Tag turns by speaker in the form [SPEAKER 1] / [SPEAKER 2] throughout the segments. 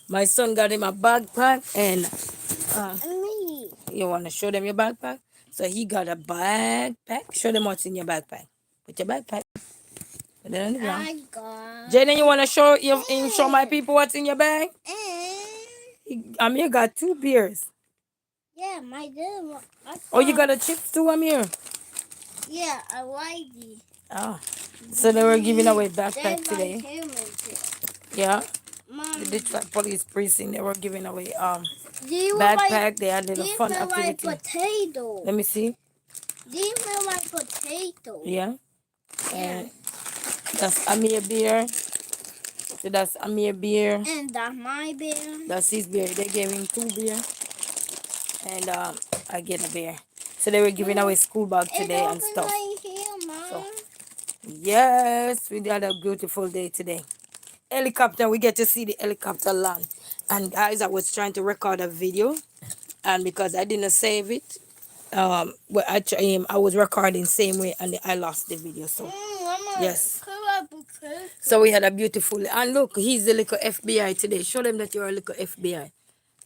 [SPEAKER 1] My son got him a backpack, and
[SPEAKER 2] Me.
[SPEAKER 1] you want to show them your backpack? So he got a backpack. Show them what's in your backpack. Put your backpack. Put it on the ground.
[SPEAKER 2] I got.
[SPEAKER 1] Jaden, you want to show my people what's in your bag?
[SPEAKER 2] And
[SPEAKER 1] Amir got 2 beers.
[SPEAKER 2] yeah, my dad.
[SPEAKER 1] Oh, you got a chips too, Amir?
[SPEAKER 2] Yeah, I like it.
[SPEAKER 1] Oh. So they were giving away backpack
[SPEAKER 2] There's my
[SPEAKER 1] today.
[SPEAKER 2] helmet here.
[SPEAKER 1] Yeah.
[SPEAKER 2] Mom,
[SPEAKER 1] The Detroit Police Precinct, they were giving away
[SPEAKER 2] do you
[SPEAKER 1] backpack. They had
[SPEAKER 2] do
[SPEAKER 1] little
[SPEAKER 2] you
[SPEAKER 1] fun
[SPEAKER 2] feel like
[SPEAKER 1] activity.
[SPEAKER 2] potato?
[SPEAKER 1] Let me see.
[SPEAKER 2] Do you feel like potato?
[SPEAKER 1] Yeah.
[SPEAKER 2] Yeah.
[SPEAKER 1] And that's Amir beer. So that's Amir beer.
[SPEAKER 2] And that's my beer.
[SPEAKER 1] That's his beer. They gave him 2 beer. And I get a beer. So they were giving away school bag today and stuff.
[SPEAKER 2] Right here, Mom.
[SPEAKER 1] So yes, we had a beautiful day today. Helicopter, we get to see the helicopter land. And guys, I was trying to record a video, and because I didn't save it, well, I was recording same way, and I lost the video. So
[SPEAKER 2] Mama,
[SPEAKER 1] yes.
[SPEAKER 2] could I be careful?
[SPEAKER 1] So we had a beautiful, and look, he's the little FBI today. Show them that you're a little FBI.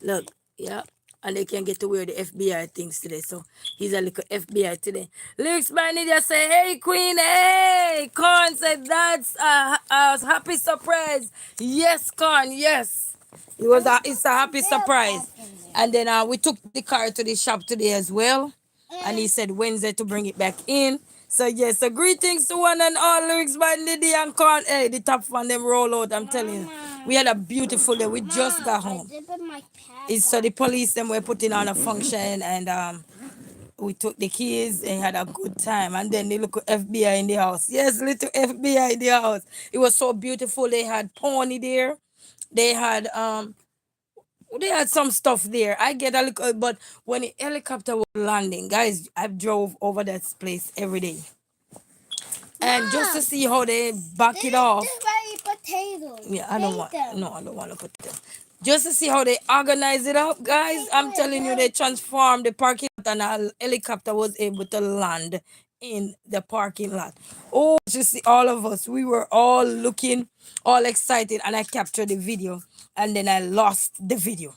[SPEAKER 1] Look, yeah. And they can get to wear the FBI things today. So he's a little FBI today. Lyrics manager say, hey, Queen, hey. Con said, that's a happy surprise. Yes, Con, yes. It's a happy surprise. And then we took the car to the shop today as well. And he said Wednesday to bring it back in. So yes, so greetings to one and all, Lyrics Bandit and Con. Hey, the top fan them roll out, I'm telling you. We had a beautiful day. We just got home. It's so the police them were putting on a function, and we took the kids and had a good time. And then the little FBI in the house. Yes, little FBI in the house. It was so beautiful. They had pony there. They had some stuff there. I get a little, but when the helicopter was landing, guys, I drove over that place every day. And just to see how they back it off.
[SPEAKER 2] Potatoes.
[SPEAKER 1] Yeah, I don't want. No, I don't want to put them. Just to see how they organize it up, guys. I'm telling you, they transformed the parking lot, and a helicopter was able to land in the parking lot. Oh, just see all of us. We were all looking, all excited, and I captured the video, and then I lost the video.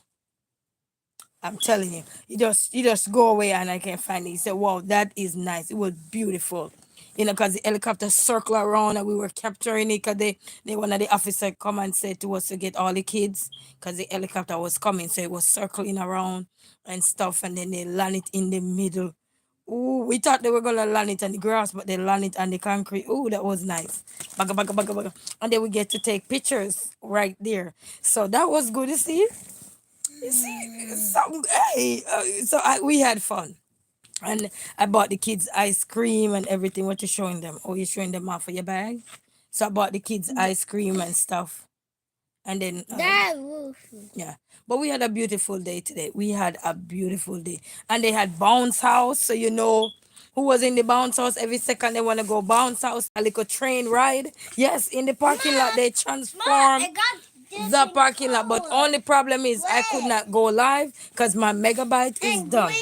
[SPEAKER 1] I'm telling you, you just go away and I can find it. He said, "Wow, that is nice. It was beautiful." Because the helicopter circle around and we were capturing it because they one of the officer come and said to us to get all the kids because the helicopter was coming. So it was circling around and stuff, and then they land it in the middle. Ooh, we thought they were gonna land it on the grass, but they land it on the concrete. Ooh, that was nice. Baga, baga, baga, baga. And then we get to take pictures right there. So that was good to see. You see, hey, we had fun, and I bought the kids ice cream and everything. What you showing them? Oh, you're showing them off of your bag. So I bought the kids ice cream and stuff, and then yeah. But we had a beautiful day today. We had a beautiful day, and they had bounce house. So who was in the bounce house? Every second they want to go bounce house, a little train ride. Yes, in the parking lot they transform the parking lot, but only problem is I could not go live because my megabyte is done.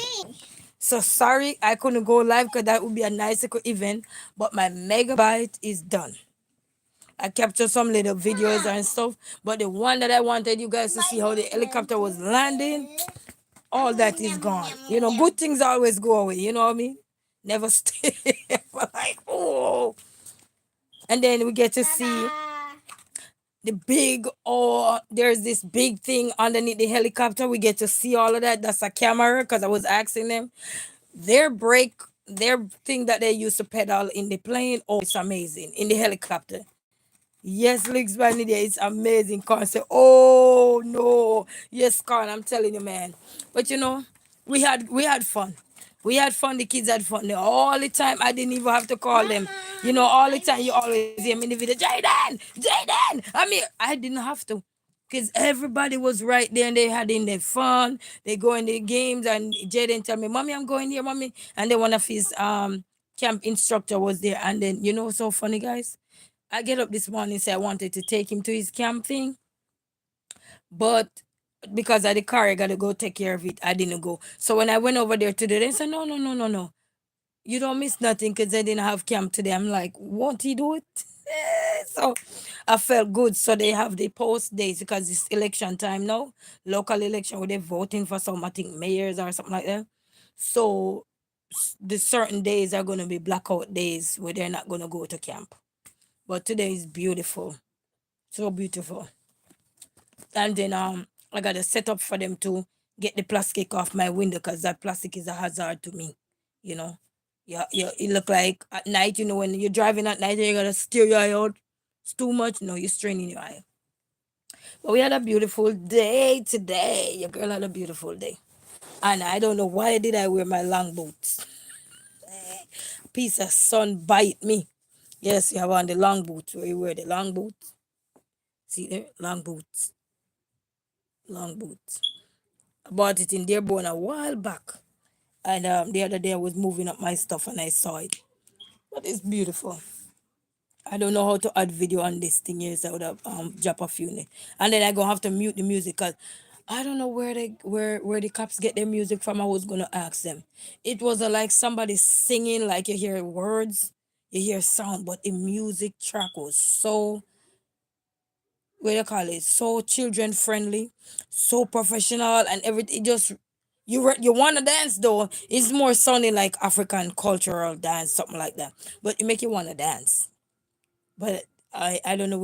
[SPEAKER 1] So sorry I couldn't go live because that would be a nice little event, but my megabyte is done. I captured some little videos and stuff, but the one that I wanted you guys to see how the helicopter was landing, all that is gone. Good things always go away, you know what I mean? Never stay. But like, oh. And then we get to see the big, there's this big thing underneath the helicopter. We get to see all of that. That's a camera because I was asking them. Their brake, their thing that they use to pedal in the plane, oh, it's amazing. In the helicopter. Yes, Leaks by Nidia, it's amazing. Con say, oh no. Yes, Con, I'm telling you, man. But we had fun. We had fun, the kids had fun. All the time, I didn't even have to call them. All the time you always hear me in the video, Jaden, I didn't have to. Because everybody was right there and they had in their fun. They go in the games and Jaden tell me, Mommy, I'm going here, Mommy. And then one of his camp instructor was there. And then, so funny, guys. I get up this morning, say I wanted to take him to his camp thing. But because of the car, I got to go take care of it. I didn't go. So when I went over there today, they said, no. You don't miss nothing because they didn't have camp today. I'm like, won't he do it? So I felt good. So they have the post days because it's election time now, local election where they're voting for some, I think, mayors or something like that. So the certain days are going to be blackout days where they're not going to go to camp. But today is beautiful, so beautiful. And then I got to set up for them to get the plastic off my window because that plastic is a hazard to me, you know. Yeah, yeah, it look like at night, when you're driving at night, you gotta steer your eye out. It's too much. No, you're straining your eye. But we had a beautiful day today. Your girl had a beautiful day. And I don't know why did I wear my long boots. Piece of sun bite me. Yes, you have on the long boots where you wear the long boots. See there? Long boots. Long boots. I bought it in Dearborn a while back. And the other day I was moving up my stuff and I saw it. But it's beautiful. I don't know how to add video on this thing here, so I would have drop a few and then I gonna have to mute the music because I don't know where the cops get their music from. I was gonna ask them. It was like somebody singing, like you hear words, you hear sound, but the music track was so, what do you call it, so children friendly, so professional, and everything. Just you want to dance though. It's more sounding like African cultural dance, something like that. But it make you want to dance. But I don't know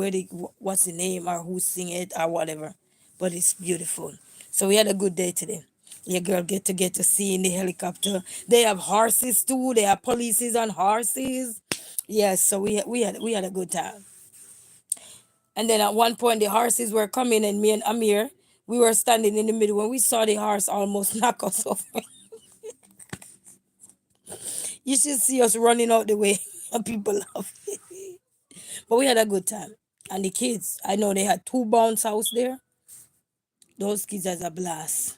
[SPEAKER 1] what's the name or who sing it or whatever, but it's beautiful. So we had a good day today. Your girl get to see in the helicopter. They have horses too. They have polices on horses. Yes, so we had a good time. And then at one point the horses were coming and me and Amir, we were standing in the middle when we saw the horse almost knock us off. You should see us running out the way and people laugh. But we had a good time. And the kids, I know they had two bounce house there. Those kids has a blast.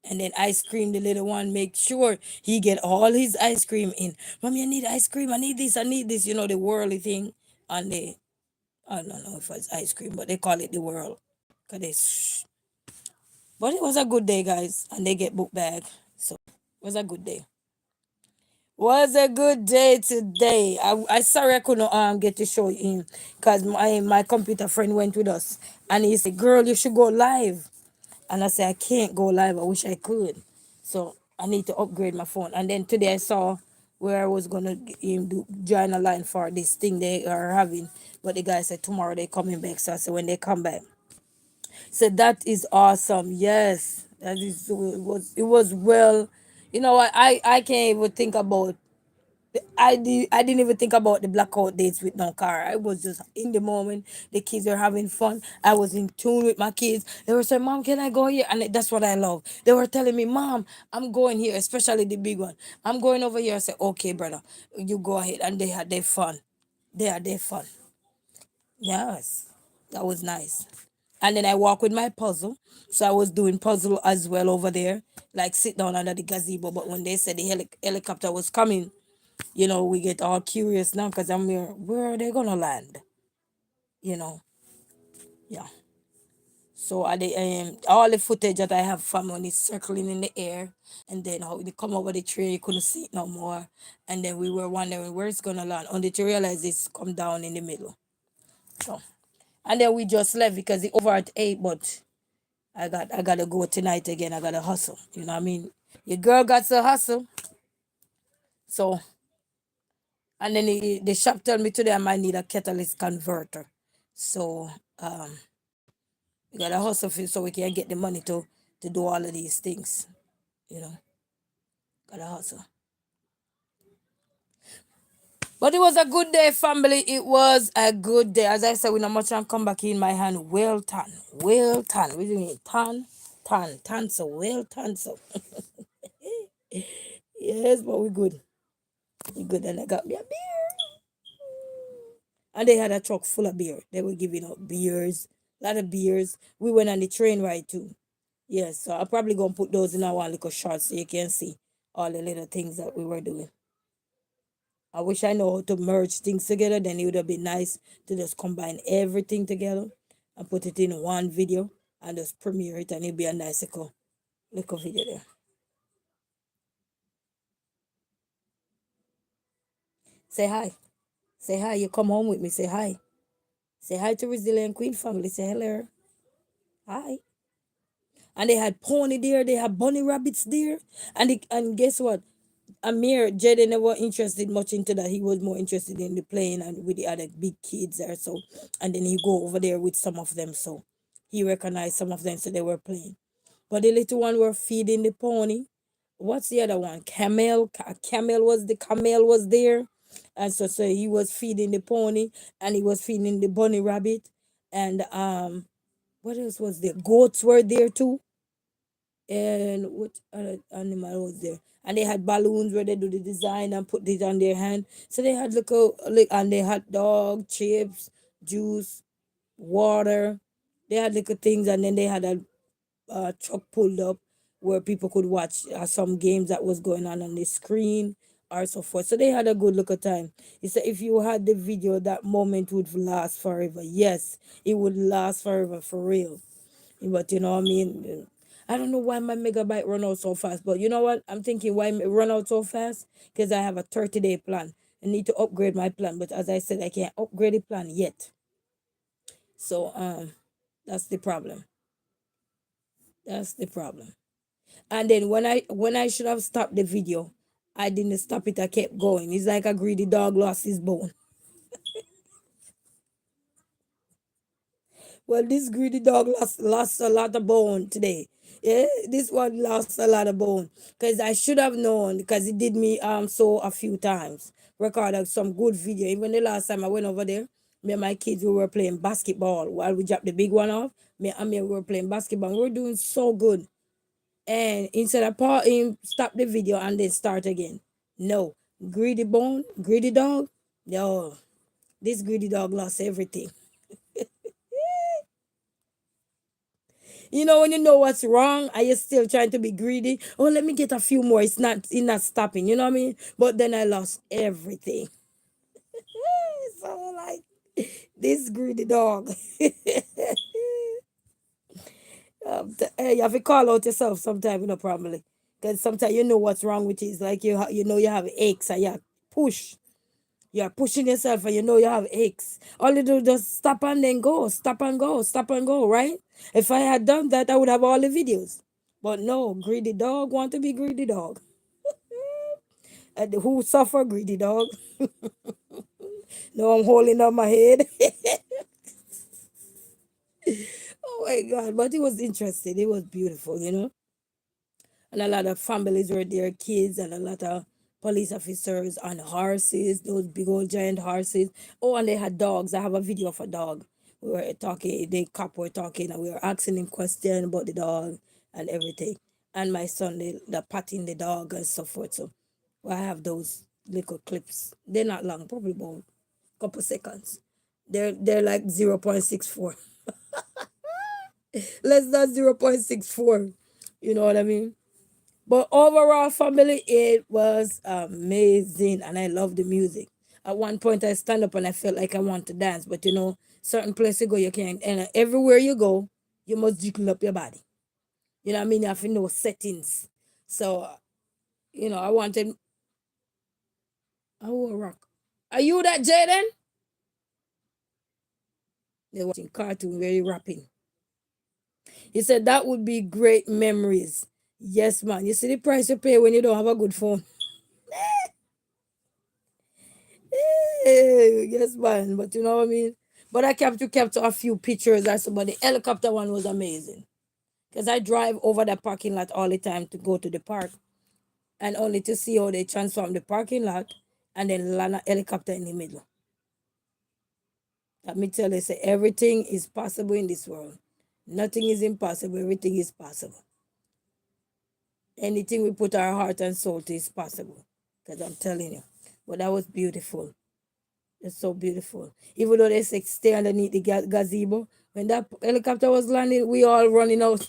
[SPEAKER 1] And then ice cream, the little one, make sure he get all his ice cream in. Mommy, I need ice cream. I need this. I need this. The whirly thing. And I don't know if it's ice cream, but they call it the whirl. But it was a good day, guys. And they get book bag. So it was a good day. Was a good day today. I sorry I couldn't get to show you because my computer friend went with us and he said, "Girl, you should go live." And I said, "I can't go live. I wish I could." So I need to upgrade my phone. And then today I saw where I was gonna join a line for this thing they are having, but the guy said tomorrow they coming back. So I said when they come back, so that is awesome. Yes, that is. So it was well. I can't even think about. I didn't even think about the blackout dates with no car. I was just in the moment. The kids were having fun. I was in tune with my kids. They were saying, "Mom, can I go here?" And that's what I love. They were telling me, "Mom, I'm going here," especially the big one. "I'm going over here." I said, "Okay, brother, you go ahead." And they had their fun. They had their fun. Yes, that was nice. And then I walk with my puzzle. So I was doing puzzle as well over there, like sit down under the gazebo. But when they said the helicopter was coming, we get all curious now because I'm here. Where are they gonna land? You know, yeah. So all the footage that I have from when it's circling in the air, and then how they come over the tree, you couldn't see it no more, and then we were wondering where it's gonna land, only to realize it's come down in the middle. So, and then we just left because it over at 8, but I gotta go tonight again. I gotta hustle. You know what I mean? Your girl got to hustle. So, and then the shop told me today I might need a catalyst converter. So we gotta hustle so we can get the money to do all of these things. You know, gotta hustle. But it was a good day, family. It was a good day. As I said, when I'm much and come back in my hand, well done. Well done. What do you mean? Tan, so well done, so. Yes, but we good. We good. And I got me a beer. And they had a truck full of beer. They were giving out beers, a lot of beers. We went on the train ride too. Yes, so I'm probably gonna put those in our little short so you can see all the little things that we were doing. I wish I know how to merge things together, then it would have been nice to just combine everything together and put it in one video and just premiere it and it'd be a nice little video there. Say hi. Say hi. You come home with me. Say hi. Say hi to Resilient Queen family. Say hello. Hi. And they had pony there. They had bunny rabbits there. And guess what? Amir, Jaden never interested much into that. He was more interested in the playing and with the other big kids there. So, and then he go over there with some of them. So he recognized some of them. So they were playing. But the little one were feeding the pony. What's the other one? Camel was there. And so he was feeding the pony and he was feeding the bunny rabbit. And what else was there? Goats were there too. And what other animal was there? And they had balloons where they do the design and put it on their hand. So they had and they had dog, chips, juice, water. They had little things, and then they had a truck pulled up where people could watch some games that was going on the screen or so forth. So they had a good look at time. He said if you had the video, that moment would last forever. Yes, it would last forever for real. But you know what I mean? I don't know why my megabyte run out so fast. But you know what? I'm thinking why it run out so fast? Because I have a 30-day plan. I need to upgrade my plan. But as I said, I can't upgrade the plan yet. So that's the problem. That's the problem. And then when I should have stopped the video, I didn't stop it. I kept going. It's like a greedy dog lost his bone. Well, this greedy dog lost a lot of bone today. Yeah, this one lost a lot of bone because I should have known because it did me so a few times. Recorded some good video. Even the last time I went over there, me and my kids we were playing basketball while we dropped the big one off. Me we were playing basketball. We were doing so good. And instead of him stop the video and then start again. No. Greedy dog. No. This greedy dog lost everything. You know when you know what's wrong and you're still trying to be greedy. Oh, let me get a few more. It's not stopping. You know what I mean? But then I lost everything. So like this greedy dog. Hey, you have to call out yourself sometime, probably. Because sometimes you know what's wrong with you. It's like you know you have aches and you push. You're pushing yourself and you know you have aches. All you do is just stop and then go. Stop and go. Stop and go, right? If I had done that, I would have all the videos. But no, greedy dog want to be greedy dog. And who suffer greedy dog? No, I'm holding up my head. Oh my God. But it was interesting. It was beautiful. And a lot of families were there, kids, and a lot of police officers on horses, those big old giant horses. Oh, and they had dogs. I have a video of a dog. We were talking, the cop were talking, and we were asking him questions about the dog and everything. And my son, they patting the dog and so forth. So I have those little clips. They're not long, probably about a couple seconds. They're like 0.64. Less than 0.64. You know what I mean? But overall, family, it was amazing, and I love the music. At one point, I stand up and I felt like I want to dance, but certain place you go, you can't. And everywhere you go, you must jiggle up your body. You know what I mean? You have to know settings. So, I wanted. Oh, rock. Are you that Jaden? They're watching cartoon, very rapping. He said that would be great memories. Yes, man. You see the price you pay when you don't have a good phone. Yes, man. But you know what I mean? But I kept a few pictures. But the helicopter one was amazing. Because I drive over the parking lot all the time to go to the park. And only to see how they transform the parking lot and then land a helicopter in the middle. Let me tell you, say everything is possible in this world. Nothing is impossible. Everything is possible. Anything we put our heart and soul to is possible. Because I'm telling you. But that was beautiful. It's so beautiful. Even though they say stay underneath the gazebo, when that helicopter was landing, we all running out.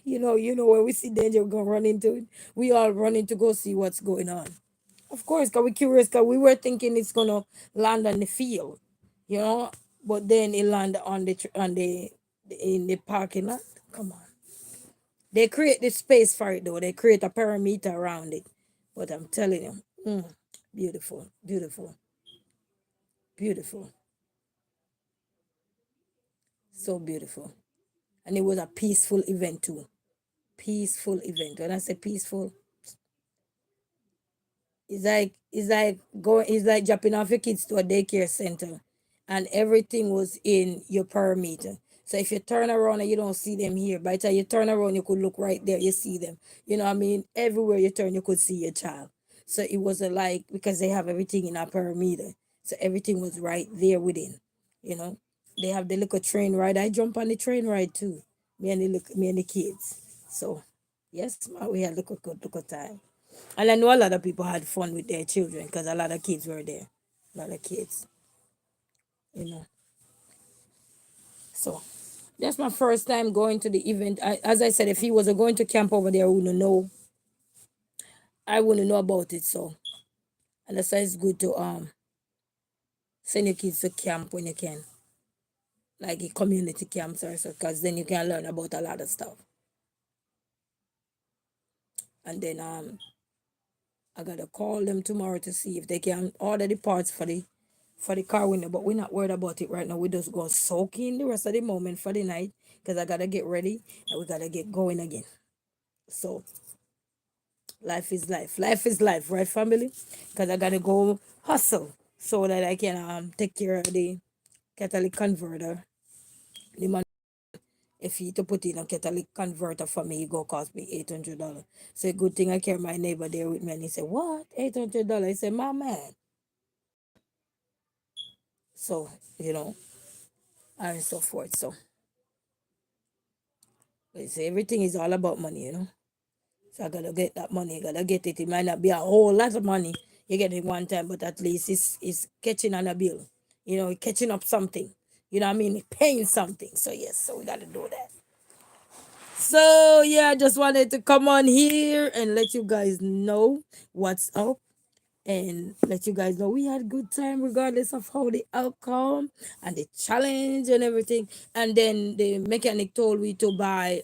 [SPEAKER 1] You know where we see danger, we're gonna run into it. We all running to go see what's going on. Of course, cause we curious, cause we were thinking it's gonna land on the field, you know. But then it landed on the in the parking lot. Come on, they create the space for it though. They create a perimeter around it. But I'm telling you, beautiful, beautiful. Beautiful. So beautiful. And it was a peaceful event too. Peaceful event. When I say peaceful, it's like dropping off your kids to a daycare center and everything was in your perimeter. So if you turn around and you don't see them here, by the time you turn around you could look right there, you see them. You know what I mean? Everywhere you turn you could see your child. So it wasn't like, because they have everything in our perimeter. So everything was right there within. You know. They have the little train ride. I jump on the train ride too. Me and the kids. So yes, we had look a time. And I know a lot of people had fun with their children because a lot of kids were there. A lot of kids, you know. So that's my first time going to the event. As I said, if he was going to camp over there, I wouldn't know. I wouldn't know about it. So, and that's why it's good to send your kids to camp when you can, like a community camps or so, because then you can learn about a lot of stuff. And then I gotta call them tomorrow to see if they can order the parts for the car window, but we're not worried about it right now. We just go soak in the rest of the moment for the night because I gotta get ready and we gotta get going again. So life is life. Life is life, right, family? Because I gotta go hustle so that I can take care of the catalytic converter. The man, if he to put in a catalytic converter for me, it go cost me $800. So a good thing I carry my neighbor there with me, and he said, "What? $800?" I said, "My man." So you know, and so forth. So it's, everything is all about money, you know. So I gotta get that money, gotta get it. It might not be a whole lot of money you get it one time, but at least it's catching on a bill. You know, catching up something. You know what I mean? Paying something. So yes, so we gotta do that. So yeah, I just wanted to come on here and let you guys know what's up and let you guys know we had good time regardless of how the outcome and the challenge and everything. And then the mechanic told we to buy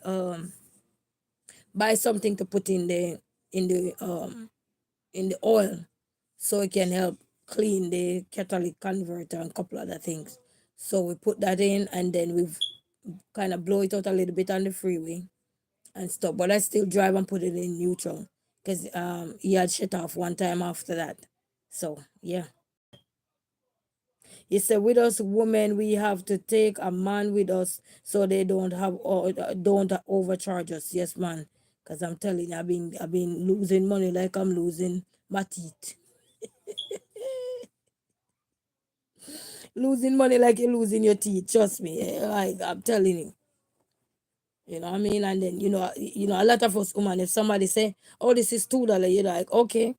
[SPEAKER 1] something to put in the in the oil so it can help clean the catalytic converter and a couple other things. So we put that in and then we've kind of blow it out a little bit on the freeway and stuff. But I still drive and put it in neutral because he had shut off one time after that. So yeah. He said, with us women, we have to take a man with us so they don't overcharge us. Yes, man. Cause I'm telling you, I've been losing money like I'm losing my teeth. Losing money like you're losing your teeth. Trust me. Like I'm telling you. You know what I mean? And then a lot of us women, if somebody say, "Oh, this is $2," you're like, okay.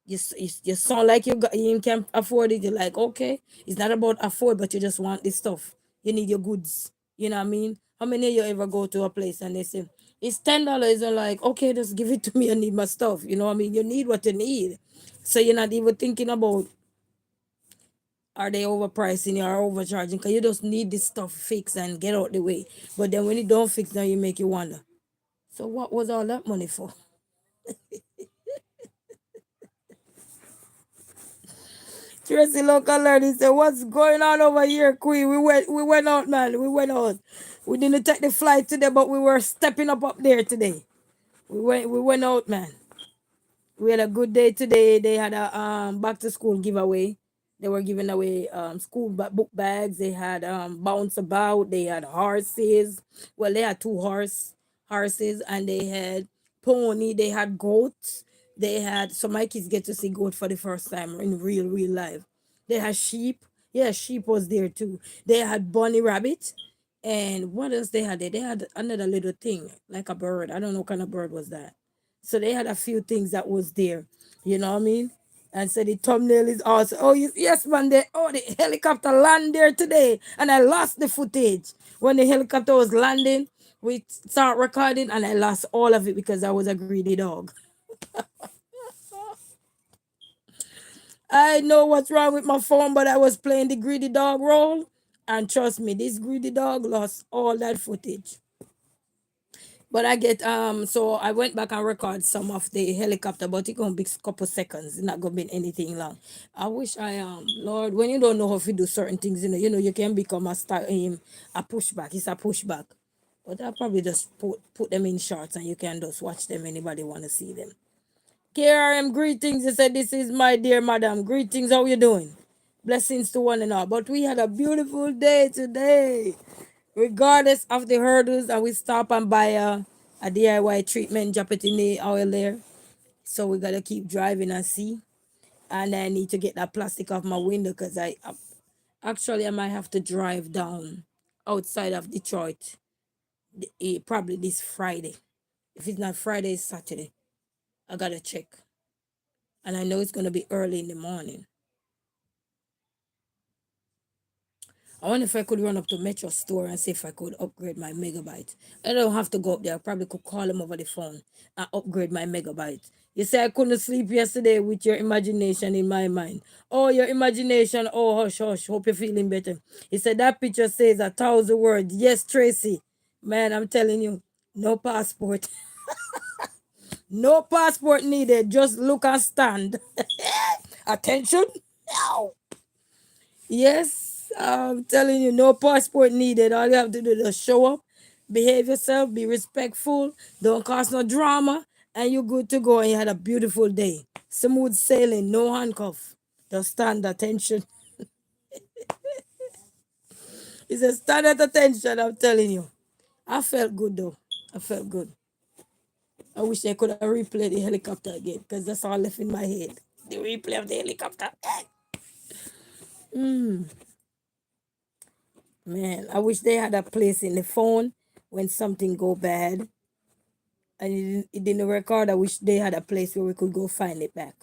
[SPEAKER 1] You sound like you can afford it. You're like, okay, it's not about afford, but you just want this stuff. You need your goods. You know what I mean? How many of you ever go to a place and they say it's $10? You're like, okay, just give it to me. I need my stuff. You know what I mean? You need what you need. So you're not even thinking about are they overpricing you or overcharging, because you just need this stuff fixed and get out the way. But then when it don't fix, now you make you wonder. So what was all that money for? Tracy local lady said, "What's going on over here, Queen? We went out, man. We went out. We didn't take the flight today, but we were stepping up there today. We went out, man. We had a good day today. They had a back to school giveaway. They were giving away school book bags. They had bounce about. They had horses. Well, they had two horses, and they had pony. They had goats. They had, so my kids get to see goat for the first time in real life. They had sheep. Yeah, sheep was there too. They had bunny rabbit. And what else they had there? They had another little thing like a bird. I don't know what kind of bird was that. So they had a few things that was there. You know what I mean? And so the thumbnail is also, oh yes, man, the helicopter land there today. And I lost the footage. When the helicopter was landing, we start recording and I lost all of it because I was a greedy dog. I know what's wrong with my phone, but I was playing the greedy dog role. And trust me, this greedy dog lost all that footage. But I get so I went back and record some of the helicopter, but it gonna be couple seconds. It's not gonna be anything long. I wish I Lord, when you don't know how to do certain things, you can become a pushback. It's a pushback. But I'll probably just put them in shorts and you can just watch them. Anybody wanna see them. KRM, greetings. You said, this is my dear madam. Greetings, how you doing? Blessings to one and all. But we had a beautiful day today. Regardless of the hurdles, and we stop and buy a DIY treatment, drop it in the oil there. So we gotta keep driving and see. And I need to get that plastic off my window because actually I might have to drive down outside of Detroit probably this Friday. If it's not Friday, it's Saturday. I gotta check. And I know it's gonna be early in the morning. I wonder if I could run up to Metro Store and see if I could upgrade my megabyte. I don't have to go up there. I probably could call them over the phone and upgrade my megabyte. You say I couldn't sleep yesterday with your imagination in my mind. Oh, your imagination. Oh, hush, hush. Hope you're feeling better. He said that picture says 1,000 words. Yes, Tracy. Man, I'm telling you, no passport. No passport needed. Just look and stand. Attention. Ow. Yes, I'm telling you, no passport needed. All you have to do is show up, behave yourself, be respectful, don't cause no drama, and you're good to go. And you had a beautiful day. Smooth sailing, no handcuff. Just stand attention. It's a stand at attention, I'm telling you. I felt good though. I felt good. I wish I could have replayed the helicopter again because that's all left in my head. The replay of the helicopter. Man, I wish they had a place in the phone when something go bad and it didn't record. I wish they had a place where we could go find it back.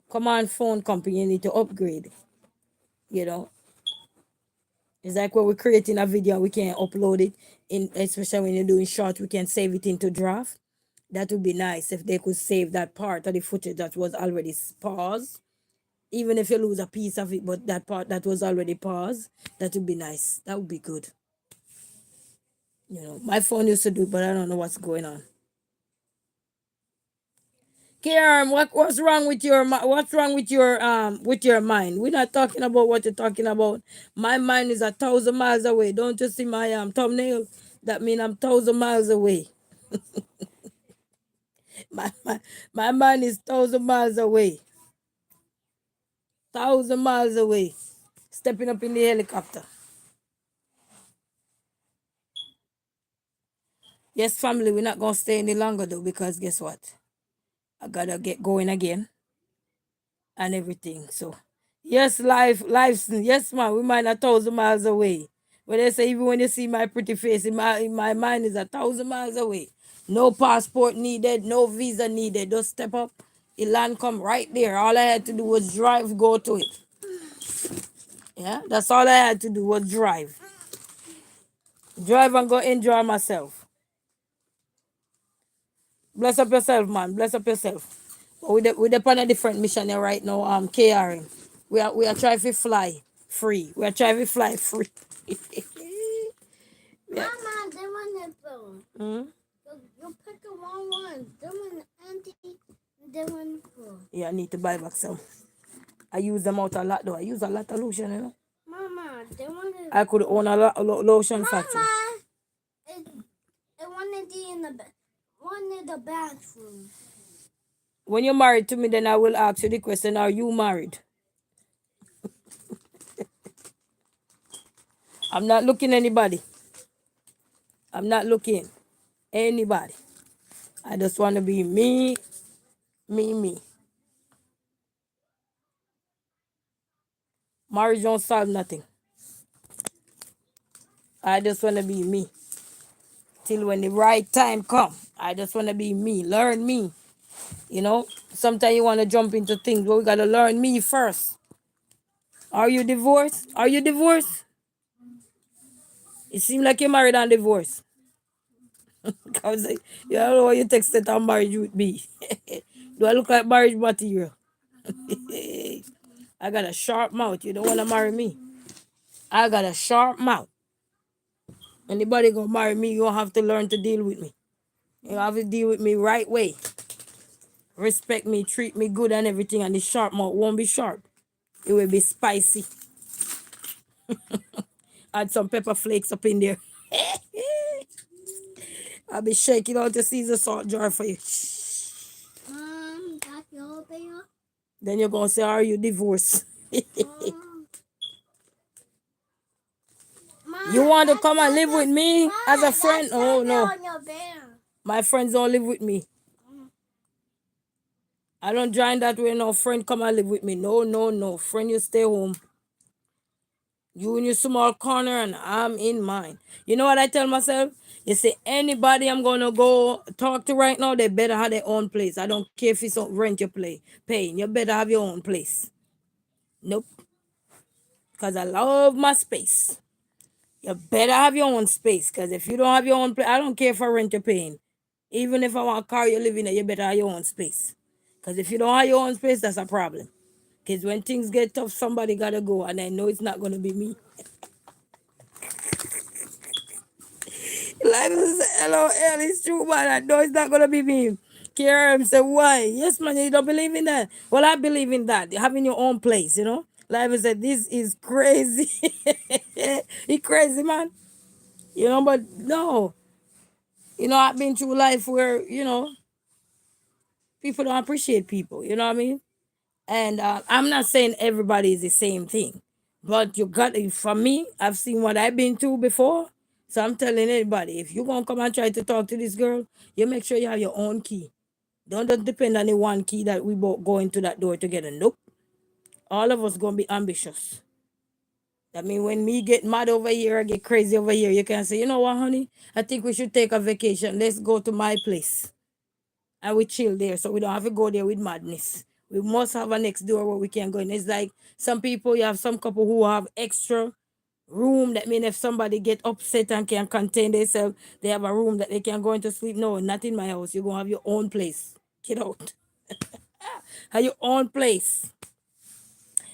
[SPEAKER 1] Come on, phone company, you need to upgrade. You know, it's like when we're creating a video, we can upload it in, especially when you're doing short, we can save it into draft. That would be nice if they could save that part of the footage that was already paused. Even if you lose a piece of it, but that part that was already paused, that would be nice. That would be good. My phone used to do it, but I don't know what's going on. Karen, what's wrong with your mind? We're not talking about what you're talking about. My mind is 1,000 miles away. Don't you see my thumbnail? That means I'm 1,000 miles away. My mind is 1,000 miles away. 1,000 miles away. Stepping up in the helicopter. Yes, family, we're not gonna stay any longer though, because guess what? I gotta get going again and everything. So yes, yes, man, we might 1,000 miles away. But they say even when you see my pretty face, in my mind is 1,000 miles away. No passport needed, no visa needed. Just step up, the land come right there. All I had to do was drive, go to it. Yeah, that's all I had to do was drive. Drive and go enjoy myself. Bless up yourself, man. Bless up yourself. But we're on a different mission here right now. KRM. We are trying to fly free. We are trying to fly free. Yeah.
[SPEAKER 2] Mama, they want to go.
[SPEAKER 1] Hmm?
[SPEAKER 2] You pick the wrong one. They want empty. They want full.
[SPEAKER 1] Yeah, I need to buy back some. I use them out a lot though. I use a lot of lotion.
[SPEAKER 2] Mama, they want to.
[SPEAKER 1] I could own a lotion factory.
[SPEAKER 2] Mama, it wanted to in the one in the bathroom.
[SPEAKER 1] When you're married to me, then I will ask you the question: are you married? I'm not looking anybody. I'm not looking anybody. I just want to be me, me, me. Marriage don't solve nothing. I just want to be me. Till when the right time come. I just want to be me. Learn me. Sometimes you want to jump into things, but we got to learn me first. Are you divorced? Are you divorced? It seems like you're married and divorced. Because you don't know what you texted on marriage with me. Do I look like marriage material? I got a sharp mouth. You don't want to marry me. I got a sharp mouth. Anybody gonna marry me, you gonna have to learn to deal with me. You have to deal with me right way. Respect me, treat me good and everything, and the sharp mouth won't be sharp. It will be spicy. Add some pepper flakes up in there. I'll be shaking out the Caesar salt jar for you.
[SPEAKER 2] That's the whole thing.
[SPEAKER 1] Then you're gonna say, are you divorced? You want to come and live with me as a friend? Oh no. My friends don't live with me. I don't join that way. No friend come and live with me. No, no, no. Friend, you stay home. You in your small corner and I'm in mine. You know what I tell myself? You say anybody I'm gonna go talk to right now, they better have their own place. I don't care if it's on rent you paying. You better have your own place. Nope. Because I love my space. You better have your own space. Because if you don't have your own place, I don't care if I rent you're paying. Even if I want a car you live in, you better have your own space. Because if you don't have your own space, that's a problem. Because when things get tough, somebody gotta go, and I know it's not gonna be me. Like I said, LOL, it's true, man. I know it's not gonna be me. Karen said, why? Yes, man, you don't believe in that. Well, I believe in that. Having your own place, you know? Like I said, this is crazy. It's crazy, man. You know, but no. You know, I've been through life where, people don't appreciate people. You know what I mean? And I'm not saying everybody is the same thing, but you got for me, I've seen what I've been through before. So I'm telling anybody, if you're gonna come and try to talk to this girl, you make sure you have your own key. Don't just depend on the one key that we both go into that door together. Nope. All of us gonna be ambitious. I mean, when me get mad over here, I get crazy over here, you can say, you know what, honey? I think we should take a vacation. Let's go to my place and we chill there so we don't have to go there with madness. We must have a next door where we can go in. It's like some people, you have some couple who have extra room. That means if somebody get upset and can contain themselves, they have a room that they can go into sleep. No, not in my house. You're going to have your own place. Get out. Have your own place.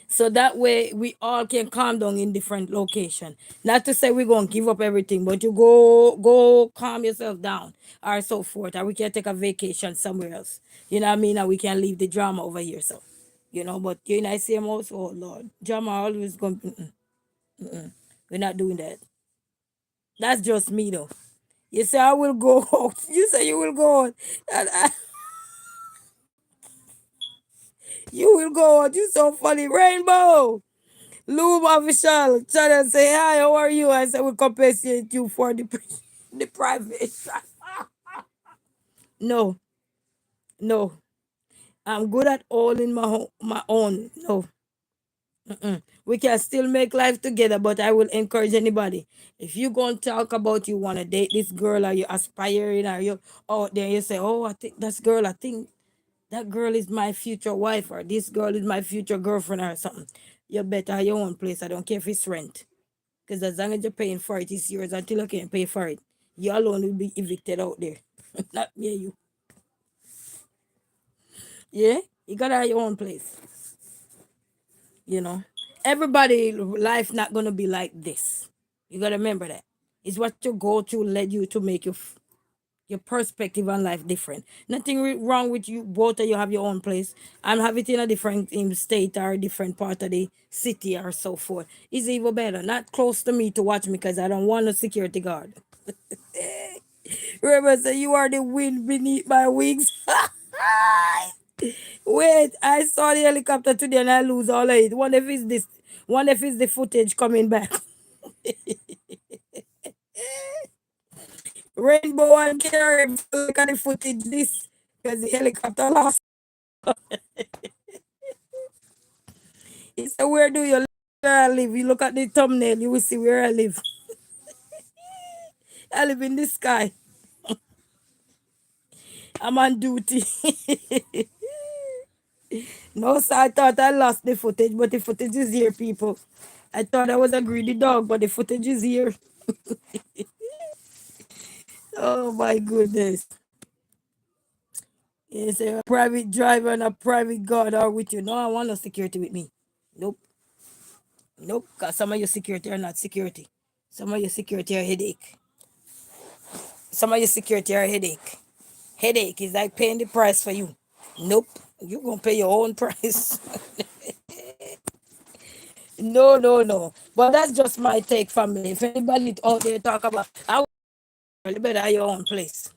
[SPEAKER 1] So that way we all can calm down in different location. Not to say we're gonna give up everything, but you go calm yourself down or so forth. Or we can take a vacation somewhere else. You know what I mean? And we can leave the drama over here. So, but you in ICM also, oh Lord. Drama always gonna we're not doing that. That's just me though. You say I will go out. You say you will go out. And you will go out. You so funny. Rainbow. Loom official channel say hi, how are you? I said we compensate you for the the private. No, no. I'm good at all in my own. No. We can still make life together, but I will encourage anybody. If you gonna talk about you wanna date this girl or you aspiring or you out there, you say, oh, I think that girl is my future wife or this girl is my future girlfriend or something. You better have your own place. I don't care if it's rent. Because as long as you're paying for it, it's yours until you can't pay for it. You alone will be evicted out there. Not me and you. Yeah? You gotta have your own place. You know? Everybody life not gonna be like this. You gotta remember that. It's what you go through led you to make your perspective on life different. Nothing wrong with you. Both of you have your own place. And have it in a different state or a different part of the city or so forth. It's even better. Not close to me to watch me because I don't want a security guard. Remember, say you are the wind beneath my wings. Wait, I saw the helicopter today and I lose all of it. Wonder if it's this. Wonder if it's the footage coming back. Rainbow and Carib, look at the footage. This because the helicopter lost. He said, "Where do you live? Where I live? You look at the thumbnail, you will see where I live. I live in the sky. I'm on duty." No, sir, I thought I lost the footage, but the footage is here, people. I thought I was a greedy dog, but the footage is here. Oh my goodness. Yes, a private driver and a private guard are with you. No, I want no security with me. Nope. Nope. Because some of your security are not security. Some of your security are headache. Some of your security are headache. headache. It's like paying the price for you. Nope. You're gonna pay your own price. No, no, no. But that's just my take, family. If anybody out there talk about, you better have your own place.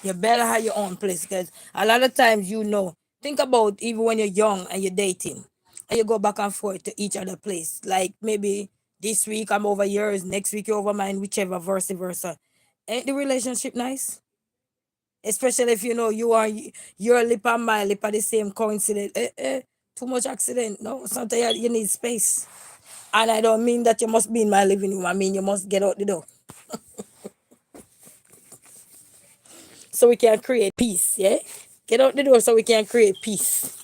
[SPEAKER 1] You better have your own place because a lot of times, think about even when you're young and you're dating and you go back and forth to each other place. Like maybe this week I'm over yours, next week you're over mine, whichever, vice versa. Ain't the relationship nice? Especially if your lip and my lip are the same coincidence. Too much accident. No, sometimes you need space. And I don't mean that you must be in my living room. I mean you must get out the door so we can create peace. Yeah, get out the door so we can create peace.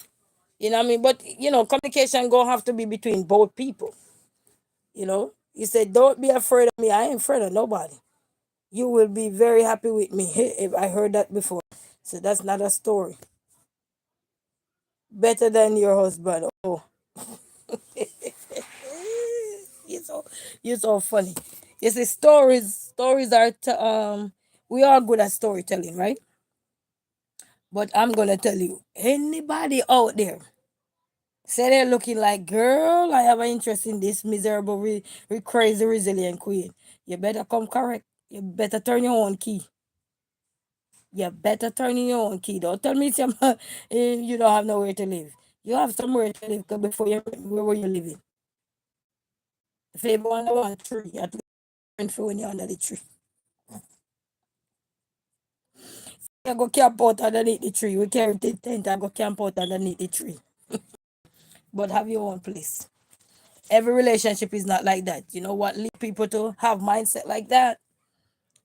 [SPEAKER 1] You know what I mean? But communication gonna have to be between both people. You said, don't be afraid of me. I ain't afraid of nobody. You will be very happy with me. If I heard that before. So that's not a story. Better than your husband. Oh, you're so you're so funny. You see, stories are we are good at storytelling, right? But I'm gonna tell you, anybody out there say they're looking like, girl, I have an interest in this miserable, crazy, resilient queen. You better come correct. You better turn your own key. You better turn in your own key. Don't tell me you don't have nowhere to live. You have somewhere to live 'cause before where were you living? If you ever want one tree, at least when you're under the tree. You go camp out underneath the tree. We carry the tent and go camp out underneath the tree. But have your own place. Every relationship is not like that. You know what lead people to have mindset like that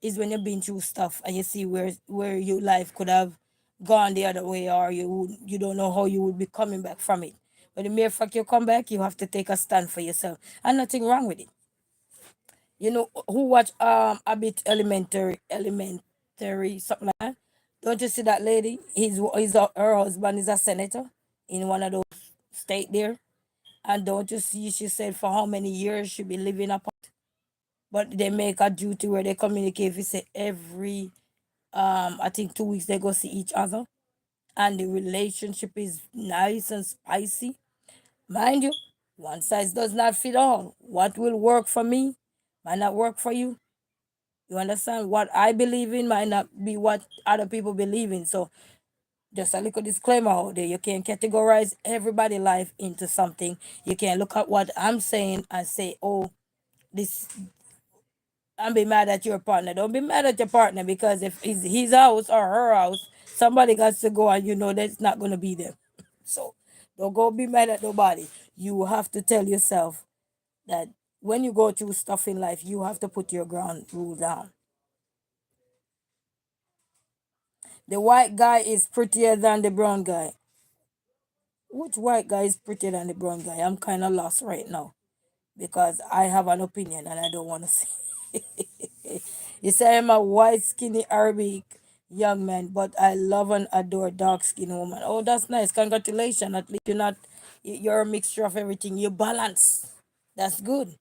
[SPEAKER 1] is when you've been through stuff and you see where your life could have gone the other way, or you don't know how you would be coming back from it. But the mere fact you come back, you have to take a stand for yourself, and nothing wrong with it. Who watch Abbott Elementary, something like that? Don't you see that lady? Her husband is a senator in one of those state there. And don't you see she said for how many years she be living apart? But they make a duty where they communicate. If you say every I think 2 weeks they go see each other, and the relationship is nice and spicy. Mind you, one size does not fit all. What will work for me might not work for you. You understand? What I believe in might not be what other people believe in. So just a little disclaimer out there. You can't categorize everybody's life into something. You can't look at what I'm saying and say, oh, this and be mad at your partner. Don't be mad at your partner because if it's his house or her house, somebody got to go and you know that's not gonna be there. So don't go be mad at nobody. You have to tell yourself that when you go through stuff in life, you have to put your ground rule down. The white guy is prettier than the brown guy. Which white guy is prettier than the brown guy? I'm kind of lost right now because I have an opinion and I don't want to say. You say I'm a white, skinny Arabic young man, but I love and adore dark skinned woman. Oh, that's nice. Congratulations. At least you're a mixture of everything. You balance. That's good.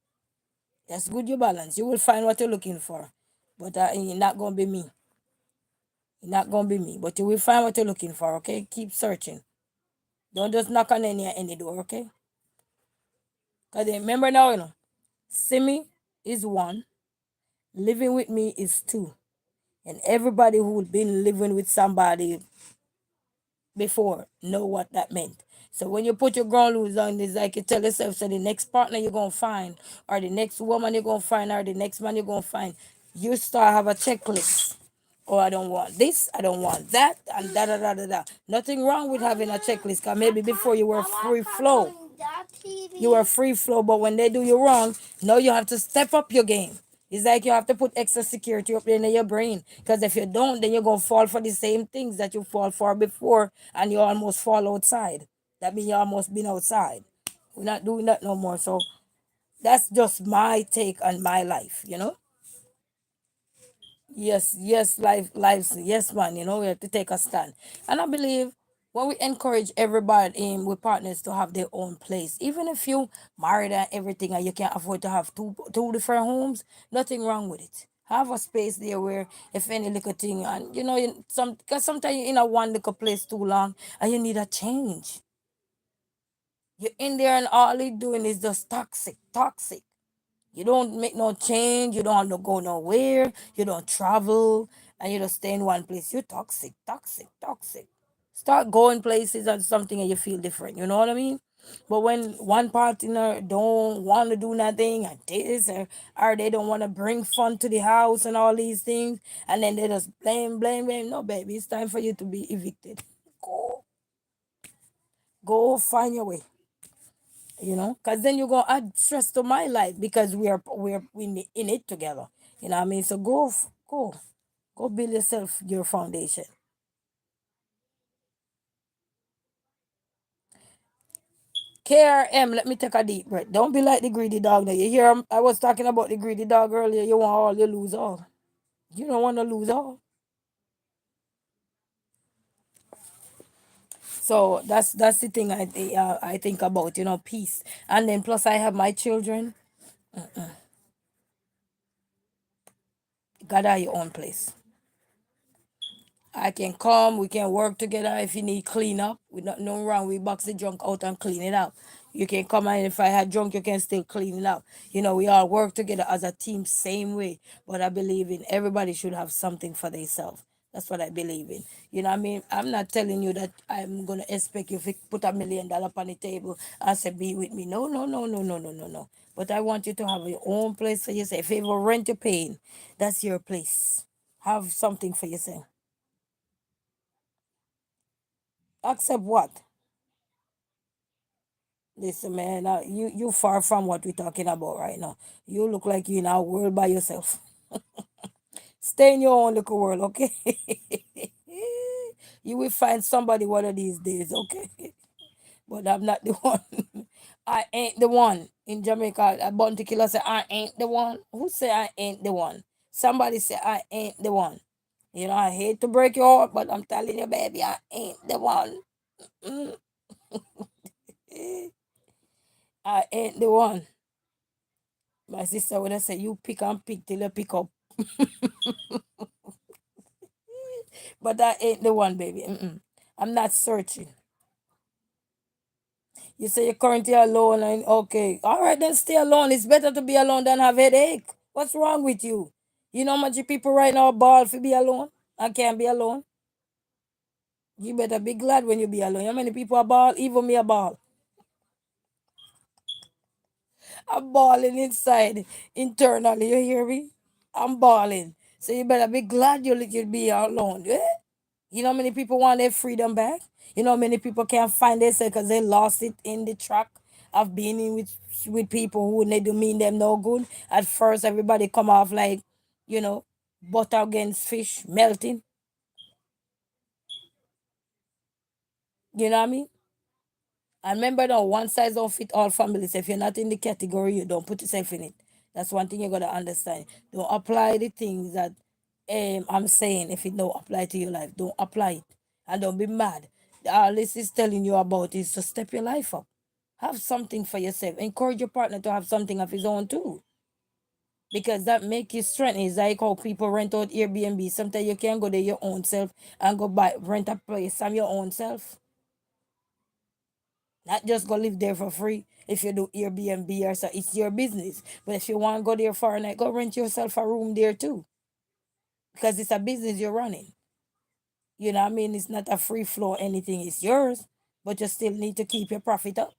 [SPEAKER 1] That's good you balance. You will find what you're looking for. But it's not gonna be me. It's not gonna be me. But you will find what you're looking for, okay? Keep searching. Don't just knock on any door, okay? Because remember now, see me is one, living with me is two. And everybody who's been living with somebody before know what that meant. So when you put your ground rules on, it's like you tell yourself, so the next partner you're gonna find, or the next woman you're gonna find, or the next man you're gonna find, you start have a checklist. Oh, I don't want this, I don't want that, and da da da da da. Nothing wrong with having a checklist, cause maybe before you were free flow. You were free flow, but when they do you wrong, now you have to step up your game. It's like you have to put extra security up in your brain. Because if you don't, then you're going to fall for the same things that you fall for before and you almost fall outside. That means you almost been outside. We're not doing that no more. So that's just my take on my life. Yes, yes, lives, yes, man. We have to take a stand. And I believe when we encourage everybody in with partners to have their own place, even if you married and everything and you can't afford to have two different homes, nothing wrong with it. Have a space there where if any little thing, and because sometimes you're in a one little place too long and you need a change. You're in there and all you're doing is just toxic, toxic. You don't make no change. You don't have to go nowhere. You don't travel, and you just stay in one place. You're toxic, toxic, toxic. Start going places and something, and you feel different. You know what I mean? But when one partner don't want to do nothing and this or they don't want to bring fun to the house and all these things, and then they just blame, blame, blame. No, baby, it's time for you to be evicted. Go, go find your way. Because then you're gonna add stress to my life because we're in it together. You know what I mean? So go build yourself your foundation. KRM, let me take a deep breath. Don't be like the greedy dog now. You hear I was talking about the greedy dog earlier. You want all, you lose all. You don't want to lose all. So that's the thing I think about, peace. And then plus I have my children. God have your own place. I can come, we can work together if you need clean up. We not no wrong. We box the junk out and clean it up. You can come and if I had junk, you can still clean it up. We all work together as a team, same way. But I believe in everybody should have something for themselves. That's what I believe in. You know what I mean? I'm not telling you that I'm gonna expect you to put $1 million on the table and say be with me. No, no, no, no, no, no, no, no. But I want you to have your own place for yourself. If you ever rent you're paying, that's your place. Have something for yourself. Accept what? Listen, man, you far from what we're talking about right now. You look like you're in a world by yourself. Stay in your own little world, okay? You will find somebody one of these days, okay? But I'm not the one. I ain't the one. In Jamaica, a bounty killer say, I ain't the one. Who say I ain't the one? Somebody say, I ain't the one. I hate to break your heart, but I'm telling you, baby, I ain't the one. Mm. I ain't the one. My sister would have said, you pick and pick till you pick up. But I ain't the one, baby. Mm-mm. I'm not searching. You say you're currently alone and okay. All right, then stay alone. It's better to be alone than have headache. What's wrong with you? You know how much people right now ball for be alone? I can't be alone. You better be glad when you be alone. How many people are ball? Even me a ball. I'm balling inside internally. You hear me? I'm balling. So you better be glad you'll be alone. Yeah? You know how many people want their freedom back? You know how many people can't find themselves because they lost it in the track of being in with people who they do mean them no good. At first, everybody come off like, you know, butter against fish melting. You know what I mean? And remember now, one size don't fit all families. If you're not in the category, you don't put yourself in it. That's one thing you gotta understand. Don't apply the things that I'm saying if it don't apply to your life. Don't apply it. And don't be mad. All this is telling you about is to step your life up. Have something for yourself. Encourage your partner to have something of his own too. Because that make you strength. It's like how people rent out Airbnb. Sometimes you can go there your own self and go buy rent a place from your own self. Not just go live there for free. If you do Airbnb or so, it's your business. But if you want to go there for a night, go rent yourself a room there too. Because it's a business you're running. You know what I mean? It's not a free flow anything. It's yours. But you still need to keep your profit up.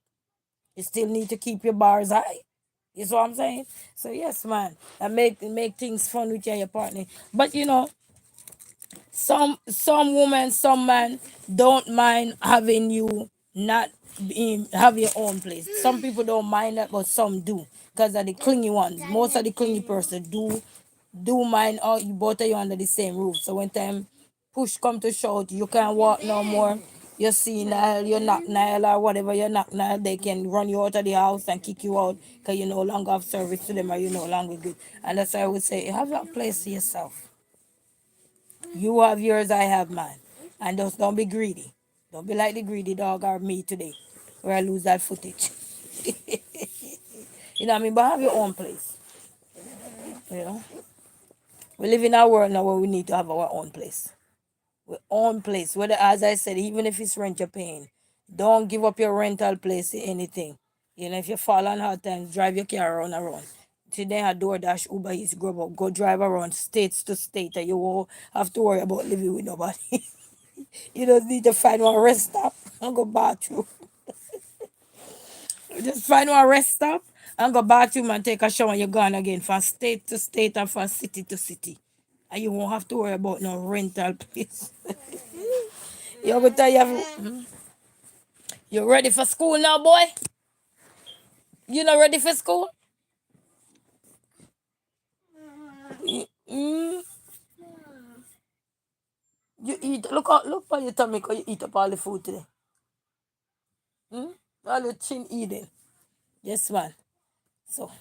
[SPEAKER 1] You still need to keep your bars high. You see what I'm saying? So yes, man. And make things fun with you and your partner. But some women, some man don't mind having you not have your own place. Some people don't mind that, but some do because of the clingy ones. Most of the clingy person do mind all you both of you under the same roof. So when time push come to shove, you can't walk no more. You see Nile, you knock Nile or whatever you knock Nile, they can run you out of the house and kick you out because you no longer have service to them or you no longer good. And that's why I would say have a place to yourself. You have yours, I have mine. And just don't be greedy. Don't be like the greedy dog or me today, where I lose that footage. You know what I mean? But have your own place. You know? We live in a world now where we need to have our own place. Our own place. Whether, as I said, even if it's rent you're paying, don't give up your rental place to anything. You know, if you fall on hard times, drive your car around. Today, a DoorDash, Uber Eats, Grub up, go drive around states to state, and you won't have to worry about living with nobody. You just need to find one rest stop and go bathroom. Just find one rest stop and go bathroom and take a shower and you're gone again from state to state and from city to city. And you won't have to worry about no rental place. You're gonna tell you you ready for school now, boy? You not ready for school? Mm, you eat look for your tummy because you eat up all the food today. Mm? All your chin eating. Yes man. So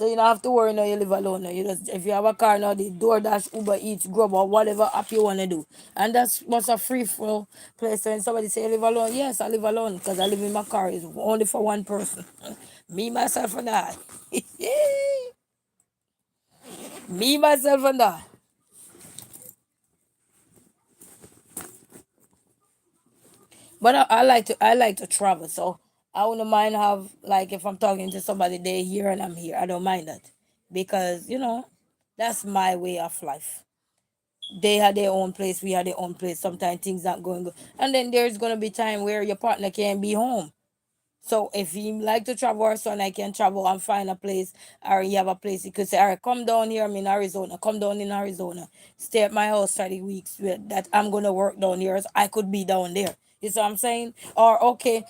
[SPEAKER 1] you don't have to worry now you live alone now. You just if you have a car now, the DoorDash, Uber Eats, Grub or whatever app you wanna do. And that's what's a free flow place. When somebody say you live alone, yes, I live alone because I live in my car. It's only for one person. Me, myself, and I. Me, myself, and I. But I like to travel, so I wouldn't mind have like if I'm talking to somebody they here and I'm here. I don't mind that because that's my way of life. They had their own place, we had their own place. Sometimes things not going good, and then there's gonna be time where your partner can't be home. So if you like to travel or son, I can travel and find a place, or you have a place you could say, all right, come down here. I'm in Arizona. Come down in Arizona. Stay at my house for the weeks that I'm gonna work down here. So I could be down there. You see what I'm saying? Or okay,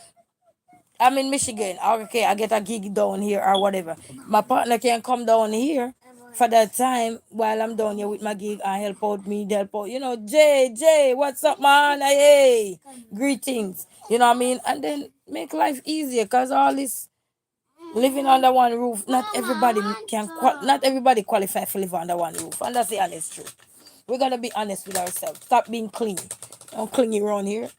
[SPEAKER 1] I'm in Michigan. Okay, I get a gig down here or whatever. My partner can come down here for that time while I'm down here with my gig and help out me, help out. Jay, what's up, man? Hey, greetings. You know what I mean? And then make life easier because all this living under one roof, not everybody qualify for live under one roof. And that's the honest truth. We gotta be honest with ourselves. Stop being clingy. Don't clingy around here.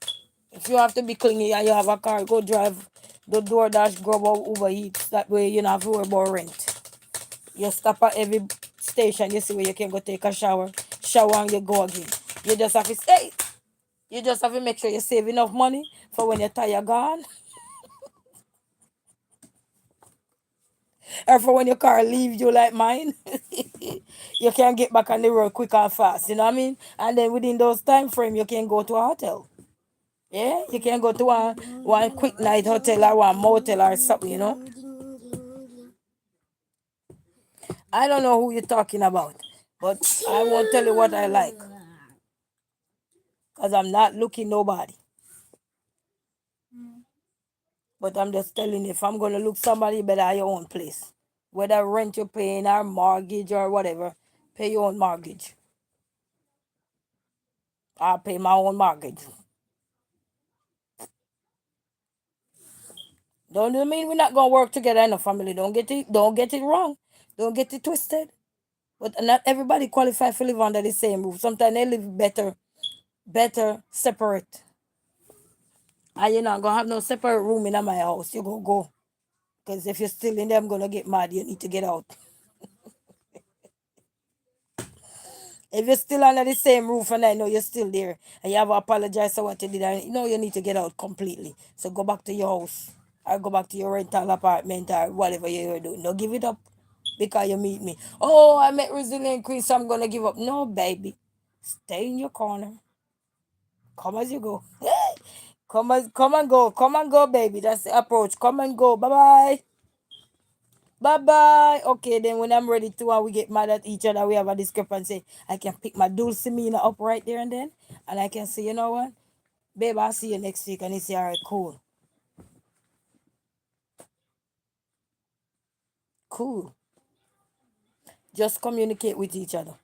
[SPEAKER 1] If you have to be clingy and you have a car, go drive the DoorDash, Grub or Uber Eats. That way you don't have to worry about rent. You stop at every station, you see where you can go take a shower and you go again. You just have to stay. You just have to make sure you save enough money for when you're tired gone or for when your car leaves you like mine. You can get back on the road quick and fast, you know what I mean? And then within those time frame, you can go to a hotel. Yeah, you can go to one quick night hotel or one motel or something. I don't know who you're talking about, but I won't tell you what I like because I'm not looking nobody. But I'm just telling you, if I'm going to look somebody, you better have your own place. Whether rent you're paying or mortgage or whatever, pay your own mortgage. I'll pay my own mortgage. Don't mean we're not gonna work together in a family. Don't get it wrong. Don't get it twisted. But not everybody qualify for live under the same roof. Sometimes they live better separate. And you're not gonna have no separate room in my house. You go. Because if you're still in there, I'm gonna get mad. You need to get out. If you're still under the same roof and I know you're still there and you have to apologize for what you did, you know you need to get out completely. So go back to your house or go back to your rental apartment or whatever you're doing. Don't give it up because you meet me. Oh, I met Resilient Queen, so I'm gonna give up. No, baby. Stay in your corner. Come as you go. Come and go. Come and go, baby. That's the approach. Come and go. Bye bye. Bye bye. Okay, then when I'm ready to and we get mad at each other, we have a discrepancy. I can pick my Dulcimina up right there and then. And I can say, you know what? Babe, I'll see you next week. And he say, all right, cool. Cool. Just communicate with each other.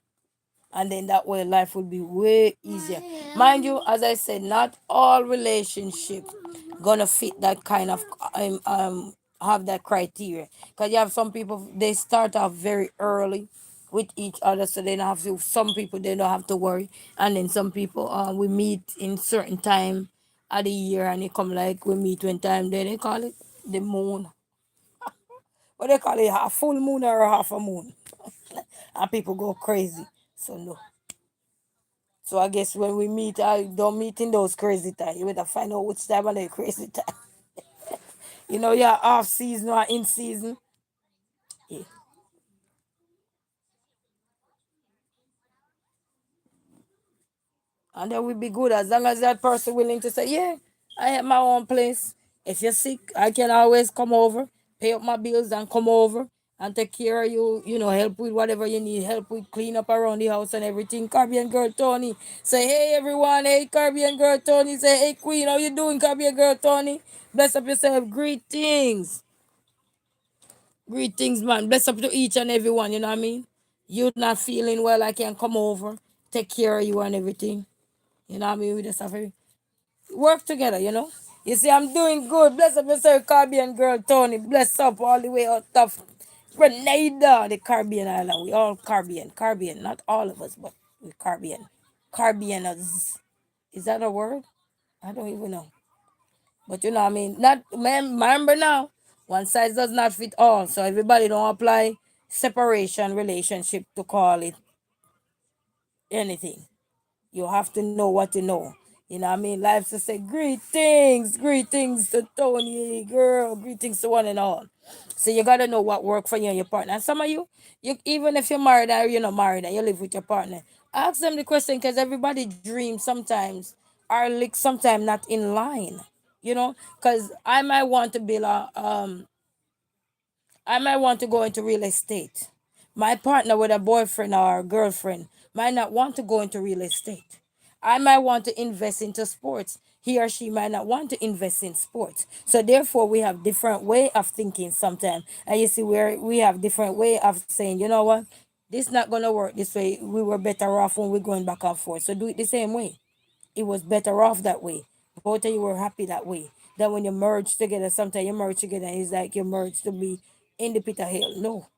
[SPEAKER 1] And then that way life will be way easier. Mind you, as I said, not all relationships gonna fit that kind of have that criteria. Because you have some people they start off very early with each other, so they don't have to. Some people they don't have to worry, and then some people we meet in certain time of the year, and they come like we meet when time they call it the moon. What they call it, a full moon or a half a moon. And people go crazy. So no. So I guess when we meet, I don't meet in those crazy time. You better find out which time of the crazy time. You're off season or in season. Yeah. And then we be good as long as that person willing to say, yeah, I have my own place. If you're sick, I can always come over, pay up my bills and come over and take care of you, help with whatever you need, help with clean up around the house and everything. Caribbean girl Tony. Say, hey everyone, hey Caribbean girl Tony. Say, hey Queen, how you doing, Caribbean girl Tony? Bless up yourself. Greetings. Greetings, man. Bless up to each and every one, you know what I mean? You not feeling well, I can come over, take care of you and everything. You know what I mean? We just have to work together. You see, I'm doing good. Bless up yourself, Caribbean girl Tony. Bless up all the way out of Grenada, the Caribbean island. We all Caribbean. Caribbean. Not all of us, but we Caribbean. Caribbeaners. Is that a word? I don't even know. But you know what I mean? Not remember now, one size does not fit all. So everybody don't apply separation relationship to call it anything. You have to know what you know. You know what I mean? Life's to say greetings to Tony, girl, greetings to one and all. So you gotta know what work for you and your partner. And some of you even if you're married or you're not married and you live with your partner, ask them the question because everybody dreams sometimes are like sometimes not in line. Because I might want to go into real estate. My partner with a boyfriend or girlfriend might not want to go into real estate. I might want to invest into sports. He or she might not want to invest in sports. So therefore we have different way of thinking sometimes. And you see where we have different way of saying, you know what? This not gonna work this way. We were better off when we're going back and forth. So do it the same way. It was better off that way. Both of you were happy that way. That when you merge together, sometimes you merge together and it's like you merge to be in the pit of hell. No.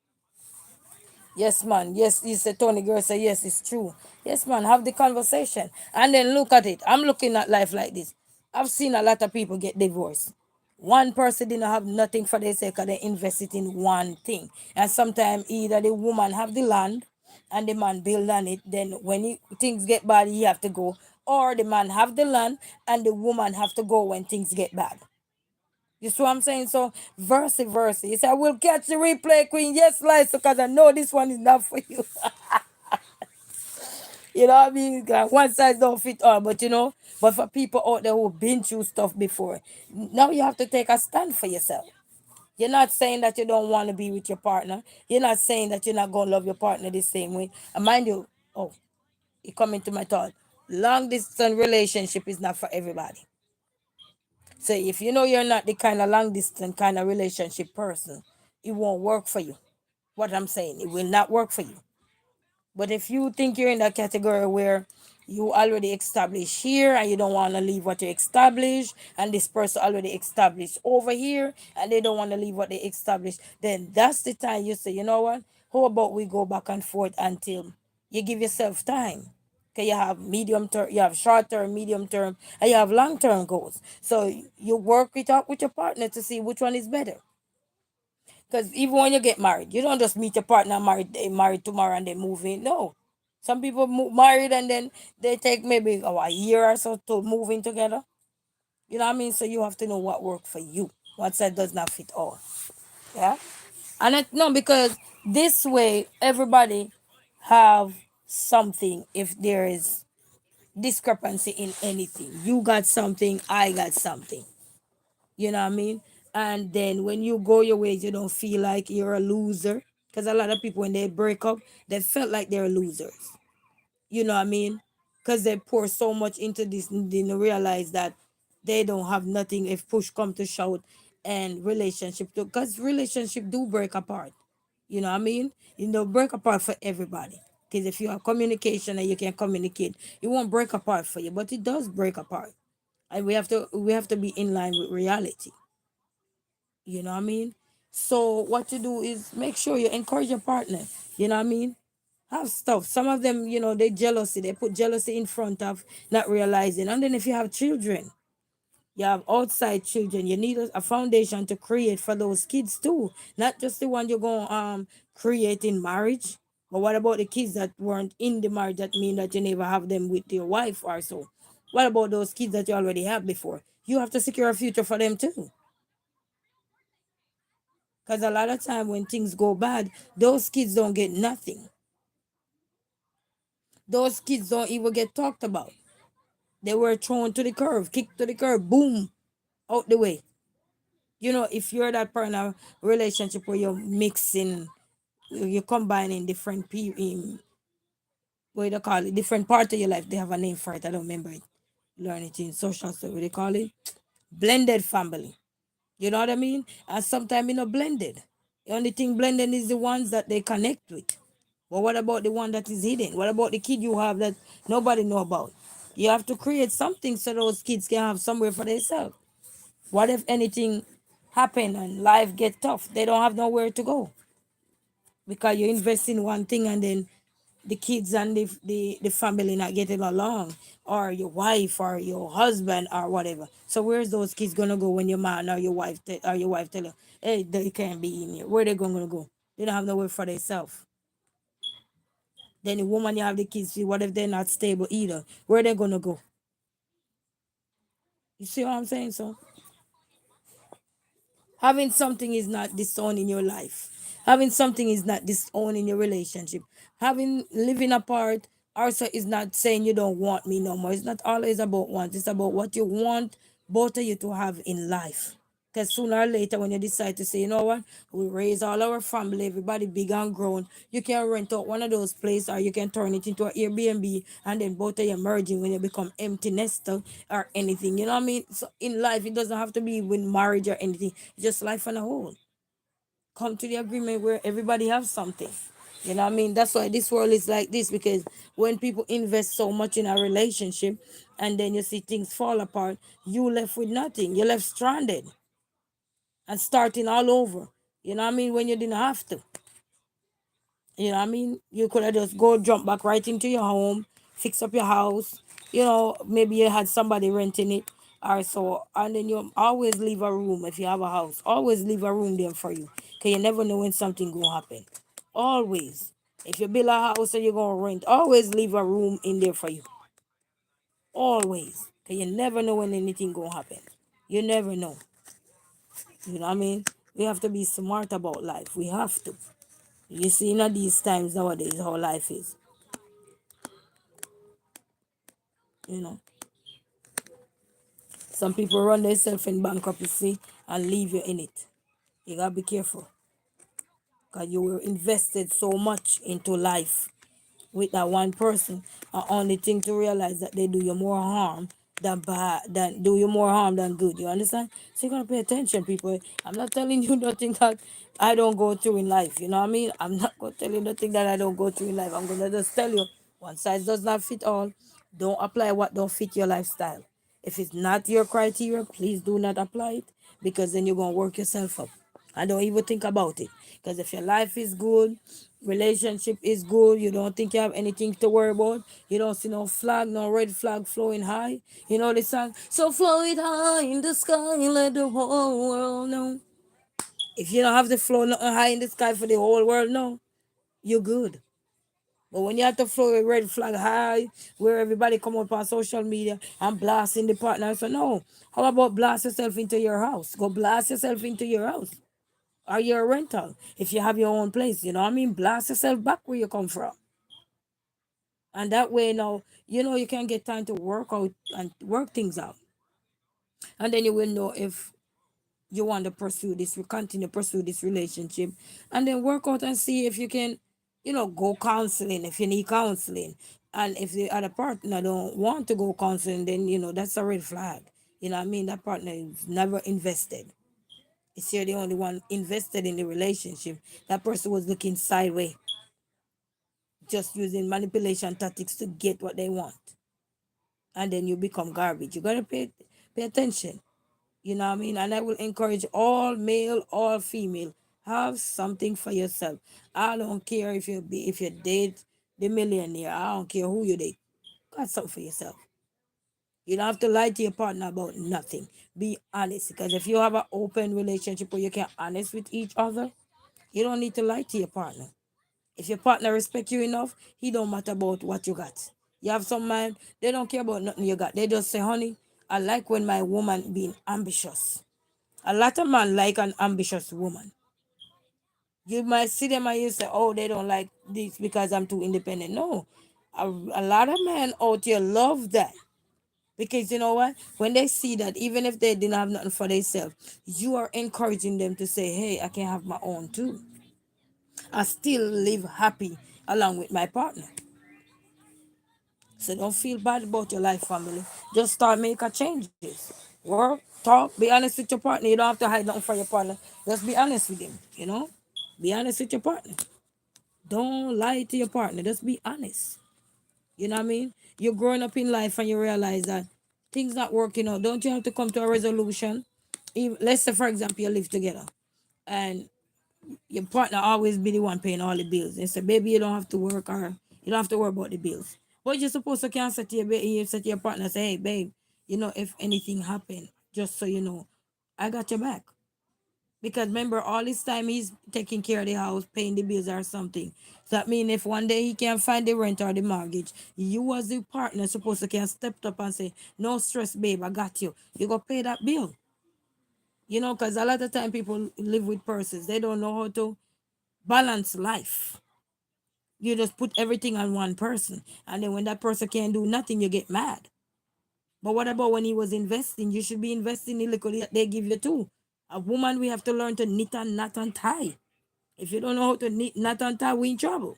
[SPEAKER 1] Yes, man. Yes, you said Tony girl say yes, it's true. Yes, man. Have the conversation. And then look at it. I'm looking at life like this. I've seen a lot of people get divorced. One person didn't have nothing for their sake, they invested in one thing. And sometimes either the woman have the land and the man build on it. Then when things get bad, he have to go. Or the man have the land and the woman have to go when things get bad. You see what I'm saying? So, versa. You say, I will catch the replay, Queen. Yes, Liza, because I know this one is not for you. You know what I mean? 'Cause one size don't fit all, but but for people out there who've been through stuff before, now you have to take a stand for yourself. You're not saying that you don't want to be with your partner. You're not saying that you're not going to love your partner the same way. And mind you, oh, it come into my thought. Long distance relationship is not for everybody. So if you know you're not the kind of long distance kind of relationship person, it won't work for you. What I'm saying, it will not work for you. But if you think you're in that category where you already established here and you don't want to leave what you established, and this person already established over here and they don't want to leave what they established, then that's the time you say, you know what? How about we go back and forth until you give yourself time? Okay, you have medium term, you have short term, medium term, and you have long term goals. So you work it out with your partner to see which one is better. Because even when you get married, you don't just meet your partner married, they married tomorrow and they move in. No. Some people married and then they take maybe a year or so to move in together. You know what I mean? So you have to know what works for you. What side does not fit all. Yeah? And no, because this way everybody have something if there is discrepancy in anything. You got something, I got something. You know what I mean? And then when you go your ways, you don't feel like you're a loser. Because a lot of people, when they break up, they felt like they're losers. You know what I mean? Because they pour so much into this and they don't realize that they don't have nothing if push come to shout and relationship. Because relationship do break apart. You know what I mean? Break apart for everybody. Because if you have communication and you can communicate, it won't break apart for you. But it does break apart. And we have to be in line with reality. You know what I mean? So what you do is make sure you encourage your partner. You know what I mean? Have stuff. Some of them, they jealousy. They put jealousy in front of not realizing. And then if you have children, you have outside children, you need a foundation to create for those kids too. Not just the one you're going to creating marriage. But what about the kids that weren't in the marriage? That mean that you never have them with your wife or so. What about those kids that you already have before? You have to secure a future for them too. Because a lot of time when things go bad, those kids don't get nothing. Those kids don't even get talked about. They were thrown to the curve, kicked to the curve, boom, out the way. If you're that part of relationship where you're mixing, you're combining different people, what do you call it, different part of your life. They have a name for it. I don't remember it. Learn it in social stuff. What they call it? Blended family. You know what I mean? And sometimes blended. The only thing blended is the ones that they connect with. But what about the one that is hidden? What about the kid you have that nobody know about? You have to create something so those kids can have somewhere for themselves. What if anything happen and life get tough? They don't have nowhere to go because you invest in one thing and then the kids and the family not getting along, or your wife or your husband or whatever. So where's those kids gonna go when your man or your wife tell you, hey, they can't be in here? Where they gonna go? They don't have nowhere for themselves. Then the woman you have the kids with, what if they're not stable either? Where they gonna go? You see what I'm saying? So having something is not disowning your life. Having something is not disowning your relationship. Having living apart also is not saying you don't want me no more. It's not always about want. It's about what you want both of you to have in life. Because sooner or later, when you decide to say, you know what, we raise all our family, everybody big and grown, you can rent out one of those places or you can turn it into an Airbnb and then both of you merging when you become empty nester or anything. You know what I mean? So in life, it doesn't have to be with marriage or anything. It's just life on a whole. Come to the agreement where everybody has something. You know what I mean? That's why this world is like this, because when people invest so much in a relationship and then you see things fall apart, you left with nothing. You're left stranded and starting all over. You know what I mean? When you didn't have to. You know what I mean? You could have just go jump back right into your home, fix up your house. Maybe you had somebody renting it or so. And then you always leave a room if you have a house. Always leave a room there for you. Because you never know when something going to happen. Always. If you build a house and you're going to rent, always leave a room in there for you. Always. Because you never know when anything going to happen. You never know. You know what I mean? We have to be smart about life. We have to. You see, in these times nowadays, how life is. You know, some people run themselves in bankruptcy and leave you in it. You gotta be careful because you were invested so much into life with that one person. And only thing to realize that they do you more harm than good. You understand? So you gotta pay attention, people. I'm not telling you nothing that I don't go through in life. You know what I mean? I'm not gonna tell you nothing that I don't go through in life. I'm gonna just tell you one size does not fit all. Don't apply what don't fit your lifestyle. If it's not your criteria, please do not apply it, because then you're gonna work yourself up. And don't even think about it. Because if your life is good, relationship is good, you don't think you have anything to worry about, you don't see no flag, no red flag flowing high. You know the song? So flow it high in the sky, let the whole world know. If you don't have to flow nothing high in the sky for the whole world know, you're good. But when you have to flow a red flag high, where everybody come up on social media and blasting the partner, so no. How about blast yourself into your house? Go blast yourself into your house. Or you're a rental. If you have your own place, you know what I mean? Blast yourself back where you come from. And that way now, you can get time to work out and work things out. And then you will know if you want to pursue this, we continue to pursue this relationship. And then work out and see if you can, go counseling if you need counseling. And if the other partner don't want to go counseling, then that's a red flag. You know what I mean? That partner is never invested. It's you're the only one invested in the relationship. That person was looking sideways, just using manipulation tactics to get what they want. And then you become garbage. You gotta pay attention. You know what I mean? And I will encourage all male, all female, have something for yourself. I don't care if you date the millionaire. I don't care who you date. Got something for yourself. You don't have to lie to your partner about nothing. Be honest. Because if you have an open relationship where you can honest with each other, You don't need to lie to your partner. If your partner respect you enough, he don't matter about what you got. You have some man, they don't care about nothing you got. They just say, honey, I like when my woman being ambitious. A lot of men like an ambitious woman. You might see them and you say, oh, they don't like this because I'm too independent. No. A lot of men out here love that. Because you know what? When they see that, even if they didn't have nothing for themselves, you are encouraging them to say, hey, I can have my own too. I still live happy along with my partner. So don't feel bad about your life, family. Just start making changes. Work, talk, be honest with your partner. You don't have to hide nothing from your partner. Just be honest with him, you know? Be honest with your partner. Don't lie to your partner. Just be honest. You know what I mean? You're growing up in life and you realize that things not working out. Don't you have to come to a resolution? Let's say, for example, you live together and your partner always be the one paying all the bills. And say, baby, you don't have to work or you don't have to worry about the bills. But you're supposed to can say to you say to your partner, say, hey, babe, you know, if anything happen, just so you know, I got your back. Because remember, all this time he's taking care of the house, paying the bills or something. So that means if one day he can't find the rent or the mortgage, you as the partner supposed to can step up and say, no stress, babe, I got you. You go pay that bill. You know, because a lot of time people live with persons. They don't know how to balance life. You just put everything on one person. And then when that person can't do nothing, you get mad. But what about when he was investing? You should be investing in the little that they give you too. A woman, we have to learn to knit and knot and tie. If you don't know how to knit, knot and tie, we in trouble.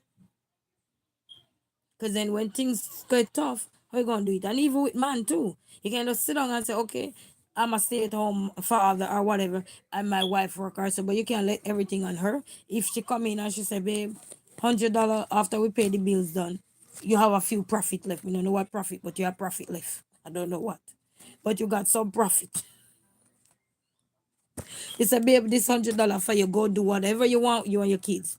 [SPEAKER 1] Because then when things get tough, how you going to do it? And even with man too. You can just sit down and say, okay, I'm a stay-at-home father or whatever, and my wife work hard. So, but you can't let everything on her. If she come in and she say, babe, $100 after we pay the bills done, you have a few profit left. We don't know what profit, but you have profit left. I don't know what. But you got some profit. You say, babe, this $100 for you, go do whatever you want, you and your kids.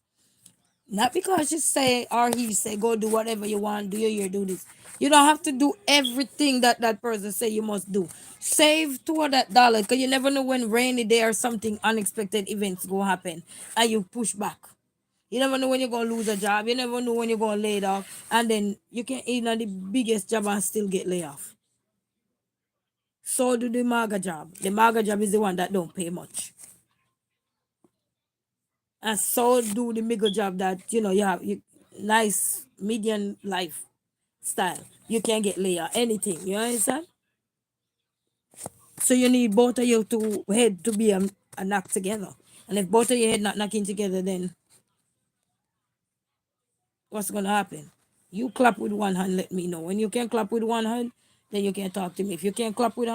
[SPEAKER 1] Not because you say or he say go do whatever you want, do your year, do this. You don't have to do everything that that person say you must do. Save toward that dollar because you never know when rainy day or something unexpected events go happen and you push back. You never know when you're gonna lose a job. You never know when you're gonna lay it off, and then you can eat on the biggest job and still get laid off. So do the MAGA job. The MAGA job is the one that don't pay much. And so do the middle job that you have nice median lifestyle. You can get layer anything. You understand? So you need both of you to head to be a knock together. And if both of your head not knocking together, then what's gonna happen? You clap with one hand, let me know. When you can clap with one hand, then you can talk to me. If you can't clap with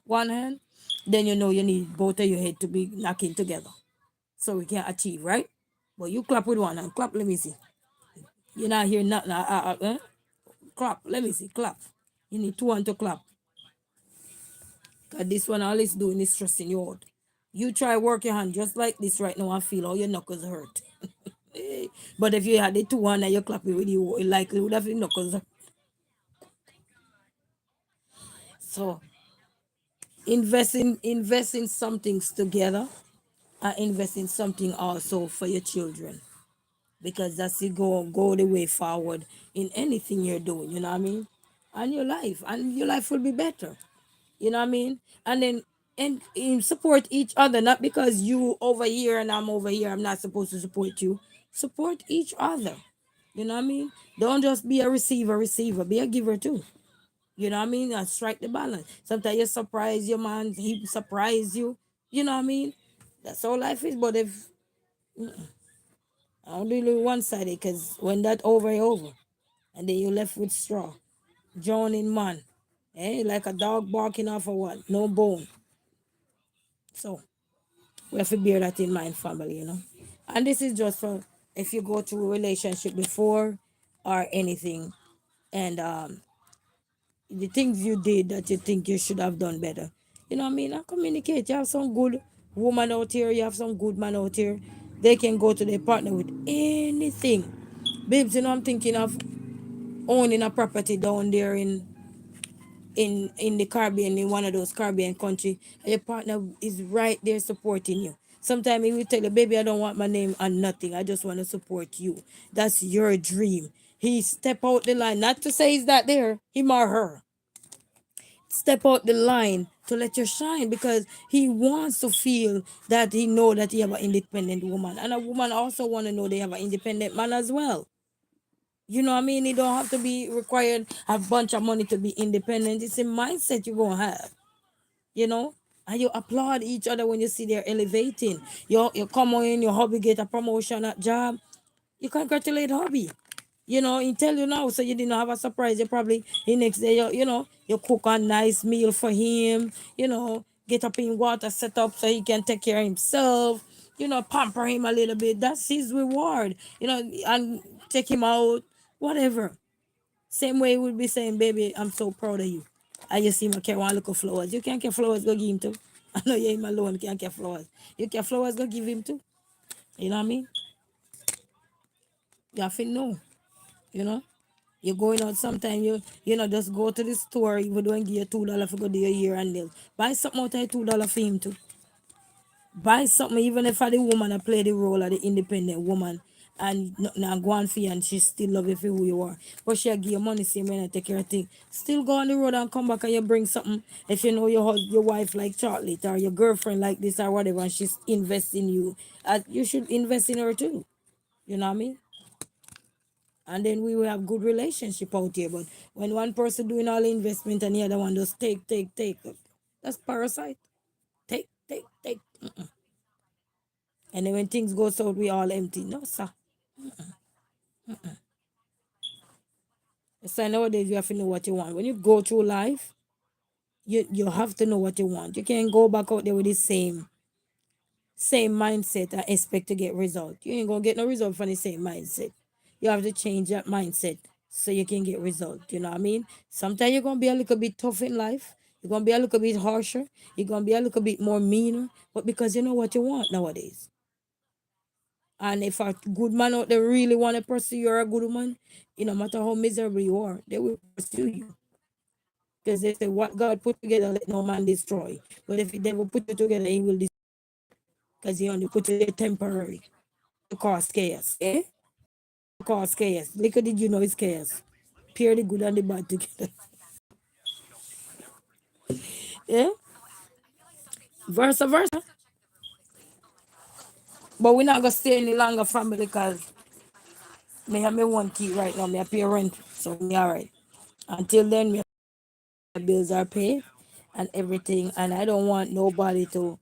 [SPEAKER 1] one hand, then you know you need both of your head to be knocking together. So we can achieve, right? But you clap with one hand. Clap, let me see. You're not hearing nothing. Clap. Let me see. Clap. You need two hands to clap. Cause this one all it's doing is stressing you out. You try work your hand just like this right now and feel all your knuckles hurt. But if you had the two hand and you clap it with you, it likely would have your knuckles hurt. So invest in some things together and invest in something also for your children. Because that's it go the way forward in anything you're doing, you know what I mean? And your life will be better. You know what I mean? And then and support each other, not because you over here and I'm over here, I'm not supposed to support you. Support each other. You know what I mean? Don't just be a receiver, be a giver too. You know what I mean? And strike the balance. Sometimes you surprise your man, he surprise you. You know what I mean? That's all life is. But if I don't do one sided, because when that over, over, and then you left with straw, drowning man, like a dog barking off a what? No bone. So we have to bear that in mind, family. And this is just for if you go through a relationship before or anything, and the things you did that you think you should have done better. You know what I mean? And communicate. You have some good woman out here, you have some good man out here. They can go to their partner with anything. Babes, I'm thinking of owning a property down there in the Caribbean, in one of those Caribbean country, and your partner is right there supporting you. Sometimes he will tell you, baby, I don't want my name on nothing. I just want to support you. That's your dream. He step out the line, not to say he's not there, him or her. Step out the line to let you shine because he wants to feel that he know that he have an independent woman. And a woman also want to know they have an independent man as well. You know what I mean? You don't have to be required a bunch of money to be independent. It's a mindset you're gonna have, you know. And you applaud each other when you see they're elevating. You come on, your hobby get a promotion at job. You congratulate hobby. You know, he tell you now, so you didn't have a surprise. You probably the next day, you cook a nice meal for him. Get up in water, set up so he can take care of himself. Pamper him a little bit. That's his reward. And take him out, whatever. Same way he would be saying, baby, I'm so proud of you. I just see him carry one look of flowers. You can't get flowers, go give him too. I know you him alone, can't get flowers. You get flowers, go give him too. You know what I mean? You have to know, you know. You're going out sometime, just go to the store, even though and give you $2 for go do your hair and nails. Buy something out of $2 for him too. Buy something, even if the woman I play the role of the independent woman and not go on for you and she still love you for who you are. But she'll give you money, same way and take care of things. Still go on the road and come back and you bring something. If you know your wife like chocolate or your girlfriend like this or whatever and she's investing in you, you should invest in her too. You know what I mean? And then we will have good relationship out here. But when one person doing all the investment and the other one just take, that's parasite. Take. And then when things go south, we all empty. No, sir. So nowadays you have to know what you want. When you go through life, you have to know what you want. You can't go back out there with the same mindset and expect to get result. You ain't gonna get no result from the same mindset. You have to change that mindset so you can get result. You know what I mean? Sometimes you're gonna be a little bit tough in life. You're gonna be a little bit harsher. You're gonna be a little bit more meaner. But because you know what you want nowadays. And if a good man out there really want to pursue you or a good woman, no matter how miserable you are, they will pursue you. Because they say what God put together, let no man destroy. But if the devil put it together, he will destroy. Because he only put it there temporary to cause chaos. Eh? To cause chaos. Little did you know it's chaos. Pair the good and the bad together. Yeah? Versa versa. But we're not gonna stay any longer family because me have me one key right now. Me pay rent. So me alright. Until then me bills are paid and everything. And I don't want nobody to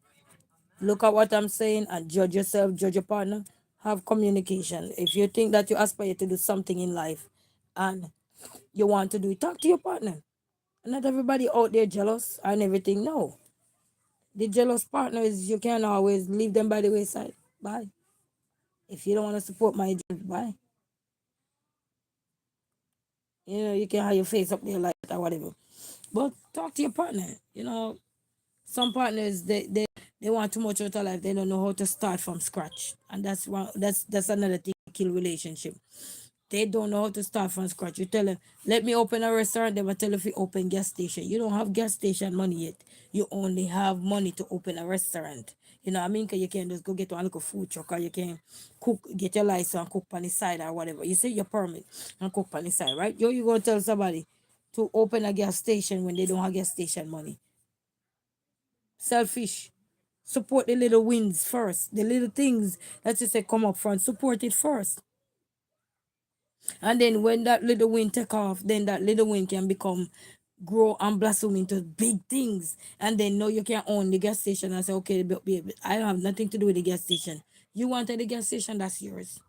[SPEAKER 1] look at what I'm saying and judge yourself, judge your partner. Have communication. If you think that you aspire to do something in life and you want to do it, talk to your partner. Not everybody out there jealous and everything. No. The jealous partner is you can't always leave them by the wayside. Bye. If you don't want to support my dream, bye. You can have your face up there like that or whatever. But talk to your partner. Some partners they want too much out of life. They don't know how to start from scratch. And that's another thing kill relationship. They don't know how to start from scratch. You tell them, let me open a restaurant. They will tell you if you open gas station. You don't have gas station money yet. You only have money to open a restaurant. You know what I mean? Because you can just go get one little food truck or you can cook, get your license and cook on the side or whatever. You say your permit and cook on the side, right? You go tell somebody to open a gas station when they don't have gas station money. Selfish. Support the little wins first. The little things that you say come up front. Support it first. And then when that little win take off, then that little win can grow and blossom into big things. And then now you can own the gas station and say, okay, baby, I have nothing to do with the gas station. You wanted the gas station, that's yours.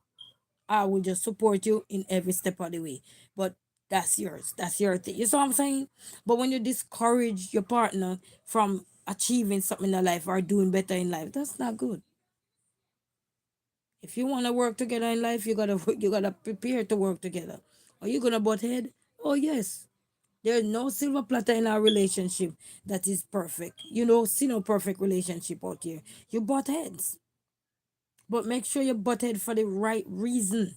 [SPEAKER 1] I will just support you in every step of the way. But that's yours. That's your thing. You see what I'm saying? But when you discourage your partner from achieving something in life or doing better in life, that's not good. If you want to work together in life, you gotta prepare to work together. Are you gonna butt head? Oh yes. There's no silver platter in our relationship that is perfect. See no perfect relationship out here. You butt heads. But make sure you butt head for the right reason.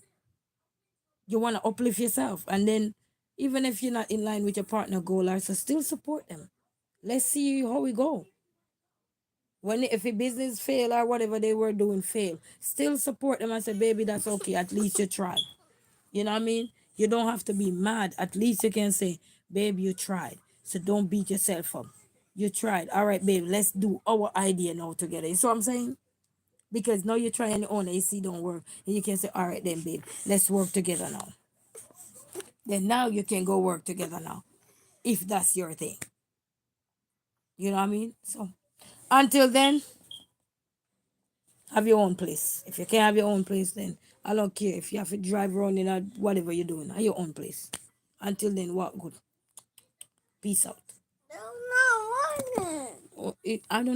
[SPEAKER 1] You want to uplift yourself. And then even if you're not in line with your partner goal, so still support them. Let's see how we go. When if a business fail or whatever they were doing fail, still support them and say, baby, that's okay. At least you tried. You know what I mean? You don't have to be mad. At least you can say, babe, you tried. So don't beat yourself up. You tried. All right, babe, let's do our idea now together. You see what I'm saying? Because now you're trying your own, you see, don't work. And you can say, all right, then, babe, let's work together now. Then now you can go work together now, if that's your thing. You know what I mean? So until then, have your own place. If you can't have your own place, then I don't care if you have to drive around in a whatever you're doing. Have your own place. Until then, what good? Peace out.
[SPEAKER 2] No, no, I want it.
[SPEAKER 1] I don't